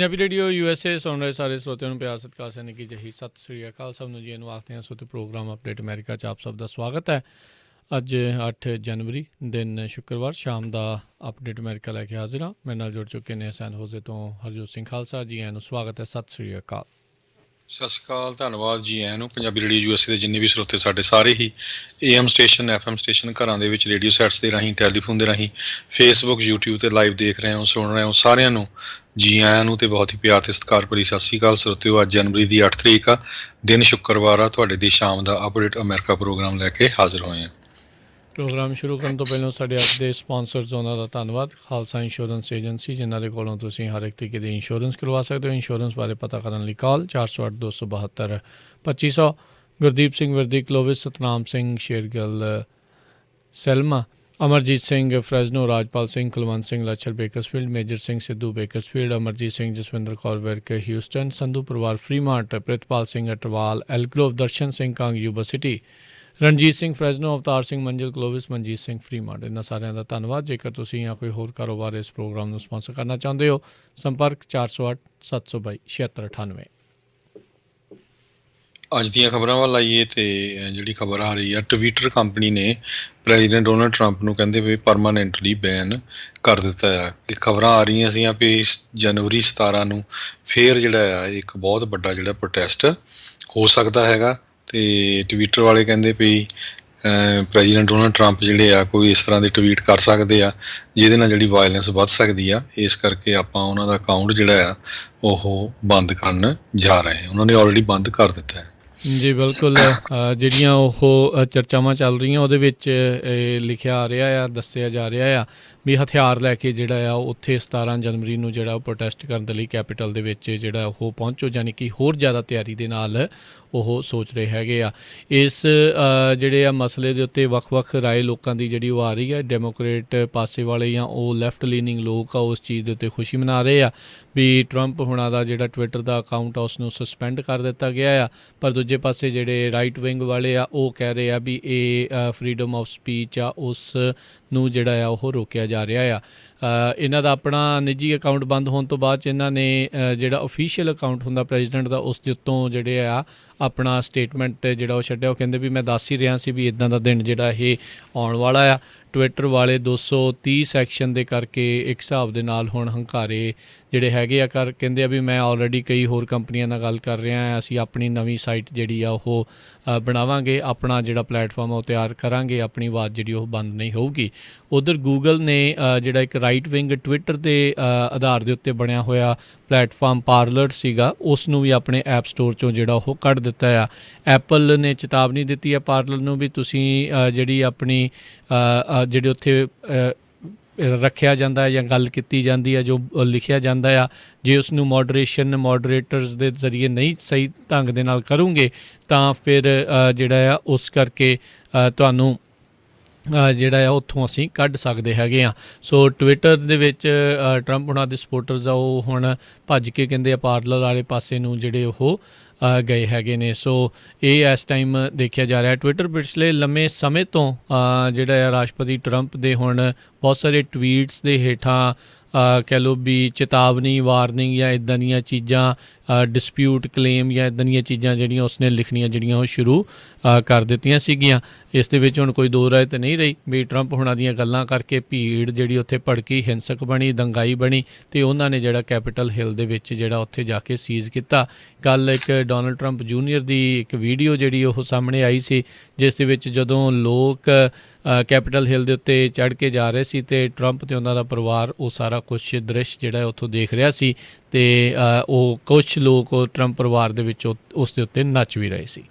Punjabi radio USA ਸੁਣ ਰਹੇ ਸਾਰੇ ਸਰੋਤਿਆਂ ਨੂੰ ਪਿਆਰ ਸਤਿਕਾਰ ਸੈਨਿਕ ਜਹੀ ਸਤਿ ਸ੍ਰੀ ਅਕਾਲ ਸਭ ਨੂੰ ਜੀ ਨੂੰ ਆਖਦੇ ਹਾਂ। ਸੋ ਪ੍ਰੋਗਰਾਮ ਅਪਡੇਟ ਅਮਰੀਕਾ 'ਚ ਆਪ ਸਭ ਦਾ ਸਵਾਗਤ ਹੈ। ਅੱਜ 8 ਜਨਵਰੀ ਦਿਨ ਸ਼ੁੱਕਰਵਾਰ ਸ਼ਾਮ ਦਾ ਅਪਡੇਟ ਅਮਰੀਕਾ ਲੈ ਕੇ ਹਾਜ਼ਰ ਹਾਂ। ਮੇਰੇ ਨਾਲ ਜੁੜ ਚੁੱਕੇ ਨੇ ਸੈਨ ਹੋਜ਼ੇ ਤੋਂ ਹਰਜੋਤ ਸਿੰਘ ਖਾਲਸਾ ਜੀ। ਨੂੰ ਸਵਾਗਤ ਹੈ। ਸਤਿ ਸ੍ਰੀ ਅਕਾਲ। ਸਤਿ ਸ਼੍ਰੀ ਅਕਾਲ, ਧੰਨਵਾਦ ਜੀ ਆਇਆਂ ਨੂੰ। ਪੰਜਾਬੀ ਰੇਡੀਓ USA ਦੇ ਜਿੰਨੇ ਵੀ ਸਰੋਤੇ ਸਾਡੇ ਸਾਰੇ ਹੀ AM ਸਟੇਸ਼ਨ FM ਸਟੇਸ਼ਨ ਘਰਾਂ ਦੇ ਵਿੱਚ ਰੇਡੀਓ ਸੈਟਸ ਦੇ ਰਾਹੀਂ ਟੈਲੀਫੋਨ ਦੇ ਰਾਹੀਂ ਫੇਸਬੁੱਕ YouTube 'ਤੇ ਲਾਈਵ ਦੇਖ ਰਹੇ ਹੋ ਸੁਣ ਰਹੇ ਹੋ ਸਾਰਿਆਂ ਨੂੰ ਜੀ ਆਇਆਂ ਨੂੰ ਅਤੇ ਬਹੁਤ ਹੀ ਪਿਆਰ ਅਤੇ ਸਤਿਕਾਰ ਭਰੀ ਸਤਿ ਸ਼੍ਰੀ ਅਕਾਲ ਸਰੋਤਿਓ। ਅੱਜ ਜਨਵਰੀ ਦੀ 8 ਤਰੀਕ ਆ, ਦਿਨ ਸ਼ੁੱਕਰਵਾਰ ਆ। ਤੁਹਾਡੇ ਦੀ ਸ਼ਾਮ ਦਾ ਅਪਡੇਟ ਅਮਰੀਕਾ ਪ੍ਰੋਗਰਾਮ ਲੈ ਕੇ ਹਾਜ਼ਰ ਹੋਏ ਹਾਂ। ਪ੍ਰੋਗਰਾਮ ਸ਼ੁਰੂ ਕਰਨ ਤੋਂ ਪਹਿਲਾਂ ਸਾਡੇ ਅੱਜ ਦੇ ਸਪਾਂਸਰਸ ਉਹਨਾਂ ਦਾ ਧੰਨਵਾਦ। ਖਾਲਸਾ ਇੰਸ਼ੋਰੈਂਸ ਏਜੰਸੀ, ਜਿਨ੍ਹਾਂ ਦੇ ਕੋਲੋਂ ਤੁਸੀਂ ਹਰ ਇੱਕ ਤਰੀਕੇ ਦੀ ਇੰਸ਼ੋਰੈਂਸ ਕਰਵਾ ਸਕਦੇ ਹੋ। ਇੰਸ਼ੋਰੈਂਸ ਬਾਰੇ ਪਤਾ ਕਰਨ ਲਈ ਕਾਲ 408 272 2500। Gurdeep Singh Vardi, Clovis, Satnam Singh Shergill, Selma, Amarjeet Singh Fresno, Rajpal Singh, Kulwant Singh Lachhar Bakersfield, Major Singh Sidhu Bakersfield, Amarjeet Singh Jaswinder Kaur Virk Houston, Sandhu ਪਰਿਵਾਰ Fremont, Pritpal Singh Atwal Elk Grove, Darshan Singh Kang Yuba City, Ranjit Singh Fresno, Avtar Singh Manzil Clovis, Manjeet Singh ਫਰੀਮਾਰਟ। ਇਹਨਾਂ ਸਾਰਿਆਂ ਦਾ ਧੰਨਵਾਦ। ਜੇਕਰ ਤੁਸੀਂ ਜਾਂ ਕੋਈ ਹੋਰ ਕਾਰੋਬਾਰ ਇਸ ਪ੍ਰੋਗਰਾਮ ਨੂੰ ਸਪਾਂਸਰ ਕਰਨਾ ਚਾਹੁੰਦੇ ਹੋ, ਸੰਪਰਕ 408 722 7698। ਅੱਜ ਦੀਆਂ ਖਬਰਾਂ ਵੱਲ ਆਈਏ ਤੇ ਜਿਹੜੀ ਖਬਰ ਆ ਰਹੀ ਆ, ਟਵਿੱਟਰ ਕੰਪਨੀ ਨੇ ਪ੍ਰੈਜ਼ੀਡੈਂਟ ਡੋਨਲਡ ਟਰੰਪ ਨੂੰ ਕਹਿੰਦੇ ਵੀ ਪਰਮਾਨੈਂਟਲੀ ਬੈਨ ਕਰ ਦਿੱਤਾ ਆ। ਕਿ ਖਬਰਾਂ ਆ ਰਹੀਆਂ ਸੀਆਂ ਵੀ ਜਨਵਰੀ 17 ਨੂੰ ਫੇਰ ਜਿਹੜਾ ਆ ਇੱਕ ਬਹੁਤ ਵੱਡਾ ਜਿਹੜਾ ਪ੍ਰੋਟੈਸਟ ਹੋ ਸਕਦਾ ਹੈਗਾ। ਤੇ ਟਵਿੱਟਰ ਵਾਲੇ ਕਹਿੰਦੇ ਵੀ ਪ੍ਰੈਜ਼ੀਡੈਂਟ ਡੋਨਲਡ ਟਰੰਪ ਜਿਹੜੇ ਆ ਕੋਈ ਇਸ ਤਰ੍ਹਾਂ ਦੇ ਟਵੀਟ ਕਰ ਸਕਦੇ ਆ ਜਿਹਦੇ ਨਾਲ ਜਿਹੜੀ ਵਾਇਲੈਂਸ ਵੱਧ ਸਕਦੀ ਆ। ਇਸ ਕਰਕੇ ਆਪਾਂ ਉਹਨਾਂ ਦਾ ਅਕਾਊਂਟ ਜਿਹੜਾ ਆ ਉਹ ਬੰਦ ਕਰਨ ਜਾ ਰਹੇ। ਉਹਨਾਂ ਨੇ ਆਲਰੇਡੀ ਬੰਦ ਕਰ ਦਿੱਤਾ ਹੈ। ਜੀ ਬਿਲਕੁਲ। ਜਿਹੜੀਆਂ ਉਹ ਚਰਚਾਵਾਂ ਚੱਲ ਰਹੀਆਂ ਉਹਦੇ ਵਿੱਚ ਲਿਖਿਆ ਆ ਰਿਹਾ ਆ, ਦੱਸਿਆ ਜਾ ਰਿਹਾ ਆ ਵੀ ਹਥਿਆਰ ਲੈ ਕੇ ਜਿਹੜਾ ਆ ਉੱਥੇ 17 ਜਨਵਰੀ ਨੂੰ ਜਿਹੜਾ ਉਹ ਪ੍ਰੋਟੈਸਟ ਕਰਨ ਦੇ ਲਈ ਕੈਪੀਟਲ ਦੇ ਵਿੱਚ ਜਿਹੜਾ ਉਹ ਪਹੁੰਚੋ, ਯਾਨੀ ਕਿ ਹੋਰ ਜ਼ਿਆਦਾ ਤਿਆਰੀ ਦੇ ਨਾਲ ਉਹ ਸੋਚ ਰਹੇ ਹੈਗੇ ਆ। ਇਸ ਜਿਹੜੇ ਆ ਮਸਲੇ ਦੇ ਉੱਤੇ ਵੱਖ-ਵੱਖ ਰਾਏ ਲੋਕਾਂ ਦੀ ਜਿਹੜੀ ਉਹ ਆ ਰਹੀ ਹੈ। ਡੈਮੋਕ੍ਰੇਟ ਪਾਸੇ ਵਾਲੇ ਜਾਂ ਉਹ ਲੈਫਟ ਲੀਨਿੰਗ ਲੋਕ ਆ ਉਸ ਚੀਜ਼ ਦੇ ਉੱਤੇ ਖੁਸ਼ੀ ਮਨਾ ਰਹੇ ਆ ਵੀ ਟਰੰਪ ਹੁਣਾਂ ਦਾ ਜਿਹੜਾ ਟਵਿੱਟਰ ਦਾ ਅਕਾਊਂਟ ਆ ਉਸ ਨੂੰ ਸਸਪੈਂਡ ਕਰ ਦਿੱਤਾ ਗਿਆ ਆ। ਪਰ ਦੂਜੇ ਪਾਸੇ ਜਿਹੜੇ ਰਾਈਟ ਵਿੰਗ ਵਾਲੇ ਆ ਉਹ ਕਹਿ ਰਹੇ ਆ ਵੀ ਇਹ ਫਰੀਡਮ ਆਫ ਸਪੀਚ ਆ, ਉਸ ਨੂੰ ਜਿਹੜਾ ਆ ਉਹ ਰੋਕਿਆ ਜਾ ਰਿਹਾ ਆ। ਇਹਨਾਂ ਦਾ ਆਪਣਾ ਨਿੱਜੀ ਅਕਾਊਂਟ ਬੰਦ ਹੋਣ ਤੋਂ ਬਾਅਦ 'ਚ ਇਹਨਾਂ ਨੇ ਜਿਹੜਾ ਓਫੀਸ਼ੀਅਲ ਅਕਾਊਂਟ ਹੁੰਦਾ ਪ੍ਰੈਜ਼ੀਡੈਂਟ ਦਾ ਉਸ ਦੇ ਉੱਤੋਂ ਜਿਹੜੇ ਆ ਆਪਣਾ ਸਟੇਟਮੈਂਟ ਜਿਹੜਾ ਉਹ ਛੱਡਿਆ। ਉਹ ਕਹਿੰਦੇ ਵੀ ਮੈਂ ਦੱਸ ਹੀ ਰਿਹਾ ਸੀ ਵੀ ਇੱਦਾਂ ਦਾ ਦਿਨ ਜਿਹੜਾ ਇਹ ਆਉਣ ਵਾਲਾ ਆ। ਟਵਿੱਟਰ ਵਾਲੇ 230 ਸੈਕਸ਼ਨ ਦੇ ਕਰਕੇ ਇੱਕ ਹਿਸਾਬ ਦੇ ਨਾਲ ਹੁਣ ਹੰਕਾਰੇ ਜਿਹੜੇ ਹੈਗੇ ਆ ਕਹਿੰਦੇ ਆ ਵੀ ਮੈਂ ਆਲਰੇਡੀ ਕਈ ਹੋਰ ਕੰਪਨੀਆਂ ਨਾਲ ਗੱਲ ਕਰ ਰਿਹਾ ਹਾਂ, ਅਸੀਂ ਆਪਣੀ ਨਵੀਂ ਸਾਈਟ ਜਿਹੜੀ ਆ ਉਹ ਬਣਾਵਾਂਗੇ, ਆਪਣਾ ਜਿਹੜਾ ਪਲੈਟਫਾਰਮ ਉਹ ਤਿਆਰ ਕਰਾਂਗੇ, ਆਪਣੀ ਆਵਾਜ਼ ਜਿਹੜੀ ਉਹ ਬੰਦ ਨਹੀਂ ਹੋਊਗੀ। ਉੱਧਰ ਗੂਗਲ ਨੇ ਜਿਹੜਾ ਇੱਕ ਰਾਈਟ ਵਿੰਗ ਟਵਿੱਟਰ ਦੇ ਆਧਾਰ ਦੇ ਉੱਤੇ ਬਣਿਆ ਹੋਇਆ ਪਲੈਟਫਾਰਮ ਪਾਰਲਰ ਸੀਗਾ ਉਸ ਨੂੰ ਵੀ ਆਪਣੇ ਐਪ ਸਟੋਰ 'ਚੋਂ ਜਿਹੜਾ ਉਹ ਕੱਢ ਦਿੱਤਾ ਆ। ਐਪਲ ਨੇ ਚੇਤਾਵਨੀ ਦਿੱਤੀ ਹੈ ਪਾਰਲਰ ਨੂੰ ਵੀ ਤੁਸੀਂ ਜਿਹੜੀ ਆਪਣੀ ਜਿਹੜੇ ਉੱਥੇ ਰੱਖਿਆ ਜਾਂਦਾ ਜਾਂ ਗੱਲ ਕੀਤੀ ਜਾਂਦੀ ਹੈ, ਜੋ ਲਿਖਿਆ ਜਾਂਦਾ ਆ, ਜੇ ਉਸ ਨੂੰ ਮੋਡਰੇਟਰਸ ਦੇ ਜ਼ਰੀਏ ਨਹੀਂ ਸਹੀ ਢੰਗ ਦੇ ਨਾਲ ਕਰੋਗੇ ਤਾਂ ਫਿਰ ਜਿਹੜਾ ਆ ਉਸ ਕਰਕੇ ਤੁਹਾਨੂੰ ਜਿਹੜਾ ਆ ਉੱਥੋਂ ਅਸੀਂ ਕੱਢ ਸਕਦੇ ਹੈਗੇ ਹਾਂ। ਸੋ ਟਵਿੱਟਰ ਦੇ ਵਿੱਚ ਟਰੰਪ ਉਹਨਾਂ ਦੇ ਸਪੋਰਟਰਸ ਆ ਉਹ ਹੁਣ ਭੱਜ ਕੇ ਕਹਿੰਦੇ ਆ ਪਾਰਲਰ ਵਾਲੇ ਪਾਸੇ ਨੂੰ ਜਿਹੜੇ ਉਹ ਗਏ ਹੈਗੇ ਨੇ। ਸੋ ਇਹ ਇਸ ਟਾਈਮ ਦੇਖਿਆ ਜਾ ਰਿਹਾ। ਟਵਿੱਟਰ ਪਿਛਲੇ ਲੰਮੇ ਸਮੇਂ ਤੋਂ ਜਿਹੜਾ ਆ ਰਾਸ਼ਟਰਪਤੀ ਟਰੰਪ ਦੇ ਹੁਣ ਬਹੁਤ ਸਾਰੇ ਟਵੀਟਸ ਦੇ ਹੇਠਾਂ ਕਹਿ ਲਓ ਵੀ ਚੇਤਾਵਨੀ, ਵਾਰਨਿੰਗ ਜਾਂ ਇੱਦਾਂ ਦੀਆਂ ਚੀਜ਼ਾਂ, ਡਿਸਪਿਊਟ ਕਲੇਮ ਜਾਂ ਇੱਦਾਂ ਦੀਆਂ ਚੀਜ਼ਾਂ ਜਿਹੜੀਆਂ ਉਸਨੇ ਲਿਖਣੀਆਂ ਜਿਹੜੀਆਂ ਉਹ ਸ਼ੁਰੂ ਕਰ ਦਿੱਤੀਆਂ ਸੀਗੀਆਂ। ਇਸ ਦੇ ਵਿੱਚ ਹੁਣ ਕੋਈ ਦੋ ਰਾਏ ਤਾਂ ਨਹੀਂ ਰਹੀ ਵੀ ਟਰੰਪ ਹੁਣਾਂ ਦੀਆਂ ਗੱਲਾਂ ਕਰਕੇ ਭੀੜ ਜਿਹੜੀ ਉੱਥੇ ਭੜਕੀ, ਹਿੰਸਕ ਬਣੀ, ਦੰਗਾਈ ਬਣੀ ਅਤੇ ਉਹਨਾਂ ਨੇ ਜਿਹੜਾ ਕੈਪੀਟਲ ਹਿੱਲ ਦੇ ਵਿੱਚ ਜਿਹੜਾ ਉੱਥੇ ਜਾ ਕੇ ਸੀਜ਼ ਕੀਤਾ। ਕੱਲ੍ਹ ਇੱਕ ਡੋਨਲਡ ਟਰੰਪ ਜੂਨੀਅਰ ਦੀ ਇੱਕ ਵੀਡੀਓ ਜਿਹੜੀ ਉਹ ਸਾਹਮਣੇ ਆਈ ਸੀ ਜਿਸ ਦੇ ਵਿੱਚ ਜਦੋਂ ਲੋਕ ਕੈਪੀਟਲ ਹਿੱਲ ਦੇ ਉੱਤੇ ਚੜ੍ਹ ਕੇ ਜਾ ਰਹੇ ਸੀ ਅਤੇ ਟਰੰਪ ਅਤੇ ਉਹਨਾਂ ਦਾ ਪਰਿਵਾਰ ਉਹ ਸਾਰਾ ਕੁਛ ਦ੍ਰਿਸ਼ ਜਿਹੜਾ ਉੱਥੋਂ ਦੇਖ ਰਿਹਾ ਸੀ ਅਤੇ ਉਹ ਕੁਛ ਲੋਕ ਟਰੰਪ ਪਰਿਵਾਰ ਦੇ ਵਿੱਚ ਉਸ ਦੇ ਉੱਤੇ ਨੱਚ ਵੀ ਰਹੇ ਸੀ।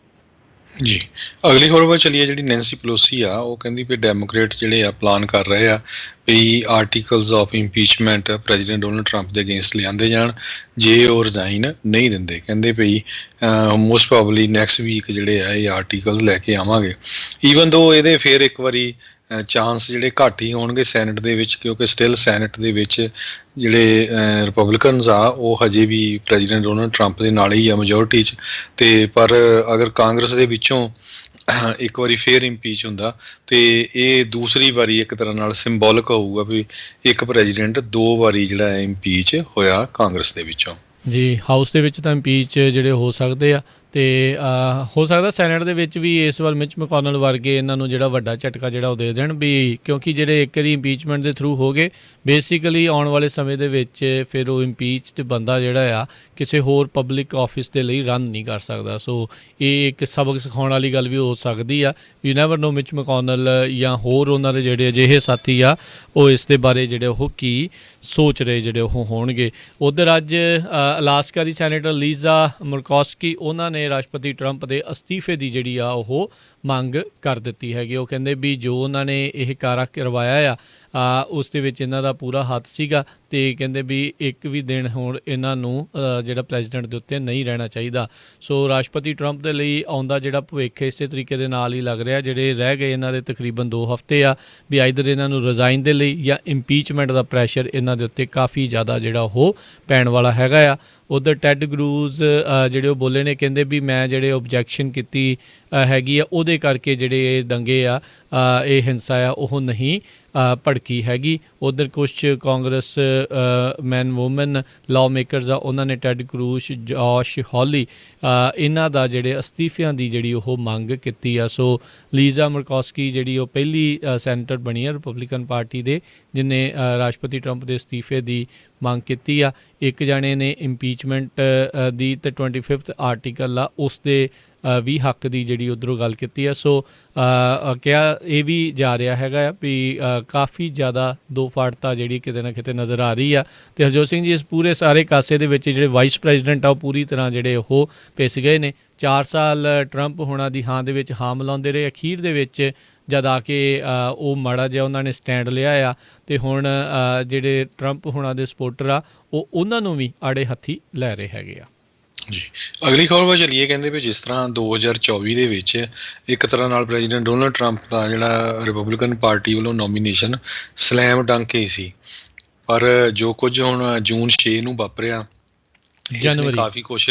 ਜੀ ਅਗਲੀ ਖਬਰ ਵੱਲ ਚੱਲੀਏ। ਜਿਹੜੀ ਨੈਂਸੀ ਪਲੋਸੀ ਆ ਉਹ ਕਹਿੰਦੀ ਵੀ ਡੈਮੋਕ੍ਰੇਟ ਜਿਹੜੇ ਆ ਪਲਾਨ ਕਰ ਰਹੇ ਆ ਵੀ articles of impeachment president Donald Trump ਦੇ ਅਗੇਂਸਟ ਲਿਆਂਦੇ ਜਾਣ ਜੇ ਉਹ ਰਿਜ਼ਾਈਨ ਨਹੀਂ ਦਿੰਦੇ। ਕਹਿੰਦੇ ਵੀ ਮੋਸਟ ਪ੍ਰੋਬਬਲੀ ਨੈਕਸਟ ਵੀਕ ਜਿਹੜੇ ਆ ਇਹ ਆਰਟੀਕਲ ਲੈ ਕੇ ਆਵਾਂਗੇ। ਈਵਨ ਦੋ ਇਹਦੇ ਫਿਰ ਇੱਕ ਵਾਰੀ ਚਾਂਸ ਜਿਹੜੇ ਘੱਟ ਹੀ ਹੋਣਗੇ ਸੈਨੇਟ ਦੇ ਵਿੱਚ, ਕਿਉਂਕਿ ਸਟਿਲ ਸੈਨੇਟ ਦੇ ਵਿੱਚ ਜਿਹੜੇ ਰਿਪਬਲਿਕਨਸ ਆ ਉਹ ਹਜੇ ਵੀ ਪ੍ਰੈਜ਼ੀਡੈਂਟ ਡੋਨਲਡ ਟਰੰਪ ਦੇ ਨਾਲ ਹੀ ਆ ਮੈਜੋਰਿਟੀ 'ਚ। ਅਤੇ ਪਰ ਅਗਰ ਕਾਂਗਰਸ ਦੇ ਵਿੱਚੋਂ ਇੱਕ ਵਾਰੀ ਫੇਰ ਇੰਪੀਚ ਹੁੰਦਾ ਤੇ ਇਹ ਦੂਸਰੀ ਵਾਰੀ ਇੱਕ ਤਰ੍ਹਾਂ ਨਾਲ ਸਿੰਬੋਲਿਕ ਹੋਊਗਾ ਵੀ ਇੱਕ ਪ੍ਰੈਜ਼ੀਡੈਂਟ 2 ਵਾਰੀ ਜਿਹੜਾ ਇੰਪੀਚ ਹੋਇਆ ਕਾਂਗਰਸ ਦੇ ਵਿੱਚੋਂ। ਜੀ, ਹਾਊਸ ਦੇ ਵਿੱਚ ਤਾਂ ਇੰਪੀਚ ਜਿਹੜੇ ਹੋ ਸਕਦੇ ਆ ਤੇ ਹੋ ਸਕਦਾ ਸੈਨੇਟ ਦੇ ਵਿੱਚ ਵੀ ਇਸ ਵਾਰ ਮਿਚ ਮੈਕੋਨਲ ਵਰਗੇ ਇਹਨਾਂ ਨੂੰ ਜਿਹੜਾ ਵੱਡਾ ਝਟਕਾ ਜਿਹੜਾ ਉਹ ਦੇ ਦੇਣ, ਵੀ ਕਿਉਂਕਿ ਜਿਹੜੇ ਇੱਕ ਵਾਰੀ ਇੰਪੀਚਮੈਂਟ ਦੇ ਥਰੂ ਹੋ ਗਏ, ਬੇਸਿਕਲੀ ਆਉਣ ਵਾਲੇ ਸਮੇਂ ਦੇ ਵਿੱਚ ਫਿਰ ਉਹ ਇੰਪੀਚਡ ਬੰਦਾ ਜਿਹੜਾ ਆ ਕਿਸੇ ਹੋਰ ਪਬਲਿਕ ਆਫਿਸ ਦੇ ਲਈ ਰਨ ਨਹੀਂ ਕਰ ਸਕਦਾ। ਸੋ ਇਹ ਇੱਕ ਸਬਕ ਸਿਖਾਉਣ ਵਾਲੀ ਗੱਲ ਵੀ ਹੋ ਸਕਦੀ ਆ। ਯੂ ਨੈਵਰ ਨੋ ਮਿਚ ਮੈਕੋਨਲ ਜਾਂ ਹੋਰ ਉਹਨਾਂ ਦੇ ਜਿਹੜੇ ਅਜਿਹੇ ਸਾਥੀ ਆ ਉਹ ਇਸ ਦੇ ਬਾਰੇ ਜਿਹੜੇ ਉਹ ਕੀ ਸੋਚ ਰਹੇ ਜਿਹੜੇ ਉਹ ਹੋਣਗੇ। ਉੱਧਰ ਅੱਜ ਅਲਾਸਕਾ ਦੀ ਸੈਨੇਟਰ ਲੀਜ਼ਾ ਮੁਰਕੋਸਕੀ ਉਹਨਾਂ ਨੇ ਰਾਸ਼ਟਰਪਤੀ ਟਰੰਪ ਦੇ ਅਸਤੀਫੇ ਦੀ ਜਿਹੜੀ ਆ ਉਹ ਮੰਗ ਕਰ ਦਿੱਤੀ ਹੈਗੀ। ਉਹ ਕਹਿੰਦੇ ਵੀ ਜੋ ਉਹਨਾਂ ਨੇ ਇਹ ਕਾਰਾ ਕਰਵਾਇਆ ਆ ਉਸ ਦੇ ਵਿੱਚ ਇਹਨਾਂ ਦਾ ਪੂਰਾ ਹੱਥ ਸੀਗਾ ਅਤੇ ਕਹਿੰਦੇ ਵੀ ਇੱਕ ਵੀ ਦਿਨ ਹੁਣ ਇਹਨਾਂ ਨੂੰ ਜਿਹੜਾ ਪ੍ਰੈਜ਼ੀਡੈਂਟ ਦੇ ਉੱਤੇ ਨਹੀਂ ਰਹਿਣਾ ਚਾਹੀਦਾ। ਸੋ ਰਾਸ਼ਟਰਪਤੀ ਟਰੰਪ ਦੇ ਲਈ ਆਉਂਦਾ ਜਿਹੜਾ ਭਵਿੱਖ ਇਸੇ ਤਰੀਕੇ ਦੇ ਨਾਲ ਹੀ ਲੱਗ ਰਿਹਾ। ਜਿਹੜੇ ਰਹਿ ਗਏ ਇਹਨਾਂ ਦੇ ਤਕਰੀਬਨ 2 ਹਫ਼ਤੇ ਆ ਵੀ ਆਈਦਰ ਇਹਨਾਂ ਨੂੰ ਰਿਜ਼ਾਈਨ ਦੇ ਲਈ ਜਾਂ ਇੰਪੀਚਮੈਂਟ ਦਾ ਪ੍ਰੈਸ਼ਰ ਇਹਨਾਂ ਦੇ ਉੱਤੇ ਕਾਫੀ ਜ਼ਿਆਦਾ ਜਿਹੜਾ ਉਹ ਪੈਣ ਵਾਲਾ ਹੈਗਾ ਆ। ਉੱਧਰ ਟੈਡ ਕਰੂਜ਼ ਜਿਹੜੇ ਉਹ ਬੋਲੇ ਨੇ, ਕਹਿੰਦੇ ਵੀ ਮੈਂ ਜਿਹੜੇ ਓਬਜੈਕਸ਼ਨ ਕੀਤੀ ਹੈਗੀ ਆ ਉਹਦੇ ਕਰਕੇ ਜਿਹੜੇ ਇਹ ਦੰਗੇ ਆ ਇਹ ਹਿੰਸਾ ਆ ਉਹ ਨਹੀਂ ਭੜਕੀ ਹੈਗੀ। ਉੱਧਰ ਕੁਛ ਕਾਂਗਰਸ ਮੈਨ ਵੂਮਨ ਲਾਅ ਮੇਕਰਸ ਆ ਉਹਨਾਂ ਨੇ ਟੈਡ ਕਰੂਜ਼, ਜੋਸ਼ ਹੌਲੀ ਇਹਨਾਂ ਦਾ ਜਿਹੜੇ ਅਸਤੀਫਿਆਂ ਦੀ ਜਿਹੜੀ ਉਹ ਮੰਗ ਕੀਤੀ ਆ। ਸੋ ਲੀਜ਼ਾ ਮੁਰਕੋਸਕੀ ਜਿਹੜੀ ਉਹ ਪਹਿਲੀ ਸੈਨੇਟਰ ਬਣੀ ਆ ਰਿਪਬਲਿਕਨ ਪਾਰਟੀ ਦੇ ਜਿਹਨੇ ਰਾਸ਼ਟਰਪਤੀ ਟਰੰਪ ਦੇ ਅਸਤੀਫੇ ਦੀ ਮੰਗ ਕੀਤੀ ਆ। ਇੱਕ ਜਾਣੇ ਨੇ ਇੰਪੀਚਮੈਂਟ ਦੀ ਅਤੇ 25th ਆਰਟੀਕਲ ਆ ਉਸ ਦੇ ਵੀ ਹੱਕ ਦੀ ਜਿਹੜੀ ਉੱਧਰੋਂ ਗੱਲ ਕੀਤੀ ਆ। ਸੋ ਕਿਹਾ ਇਹ ਵੀ ਜਾ ਰਿਹਾ ਹੈਗਾ ਆ ਵੀ ਕਾਫੀ ਜ਼ਿਆਦਾ ਦੋ ਫਾੜਤਾ ਜਿਹੜੀ ਕਿਤੇ ਨਾ ਕਿਤੇ ਨਜ਼ਰ ਆ ਰਹੀ ਆ। ਅਤੇ ਹਰਜੋਤ ਸਿੰਘ ਜੀ, ਇਸ ਪੂਰੇ ਸਾਰੇ ਕਾਸੇ ਦੇ ਵਿੱਚ ਜਿਹੜੇ ਵਾਈਸ ਪ੍ਰੈਜ਼ੀਡੈਂਟ ਆ ਉਹ ਪੂਰੀ ਤਰ੍ਹਾਂ ਜਿਹੜੇ ਉਹ ਪਿਸ ਗਏ ਨੇ। 4 ਸਾਲ ਟਰੰਪ ਹੋਣਾ ਦੀ ਹਾਂ ਦੇ ਵਿੱਚ ਹਾਂ ਮਿਲਾਉਂਦੇ ਰਹੇ, ਅਖੀਰ ਦੇ ਵਿੱਚ ਜਦ ਆ ਕੇ ਉਹ ਮਾੜਾ ਜਿਹਾ ਉਹਨਾਂ ਨੇ ਸਟੈਂਡ ਲਿਆ ਆ ਅਤੇ ਹੁਣ ਜਿਹੜੇ ਟਰੰਪ ਹੋਣਾ ਦੇ ਸਪੋਰਟਰ ਆ ਉਹ ਉਹਨਾਂ ਨੂੰ ਵੀ ਆੜੇ ਹੱਥੀ ਲੈ ਰਹੇ ਹੈਗੇ ਆ। ਜੀ, ਅਗਲੀ ਖਬਰ ਵੱਲ ਚੱਲੀਏ। ਕਹਿੰਦੇ ਵੀ ਜਿਸ ਤਰ੍ਹਾਂ 2024 ਦੇ ਵਿੱਚ ਇੱਕ ਤਰ੍ਹਾਂ ਨਾਲ ਪ੍ਰੈਜ਼ੀਡੈਂਟ ਡੋਨਲਡ ਟਰੰਪ ਦਾ ਜਿਹੜਾ ਰਿਪਬਲਿਕਨ ਪਾਰਟੀ ਵੱਲੋਂ ਨੋਮੀਨੇਸ਼ਨ ਸਲੈਮ ਡੰਕ ਹੀ ਸੀ, ਪਰ ਜੋ ਕੁਝ ਹੁਣ ਜੂਨ 6 ਨੂੰ ਵਾਪਰਿਆ ਇਸਨੇ ਕਾਫੀ ਕੁਛ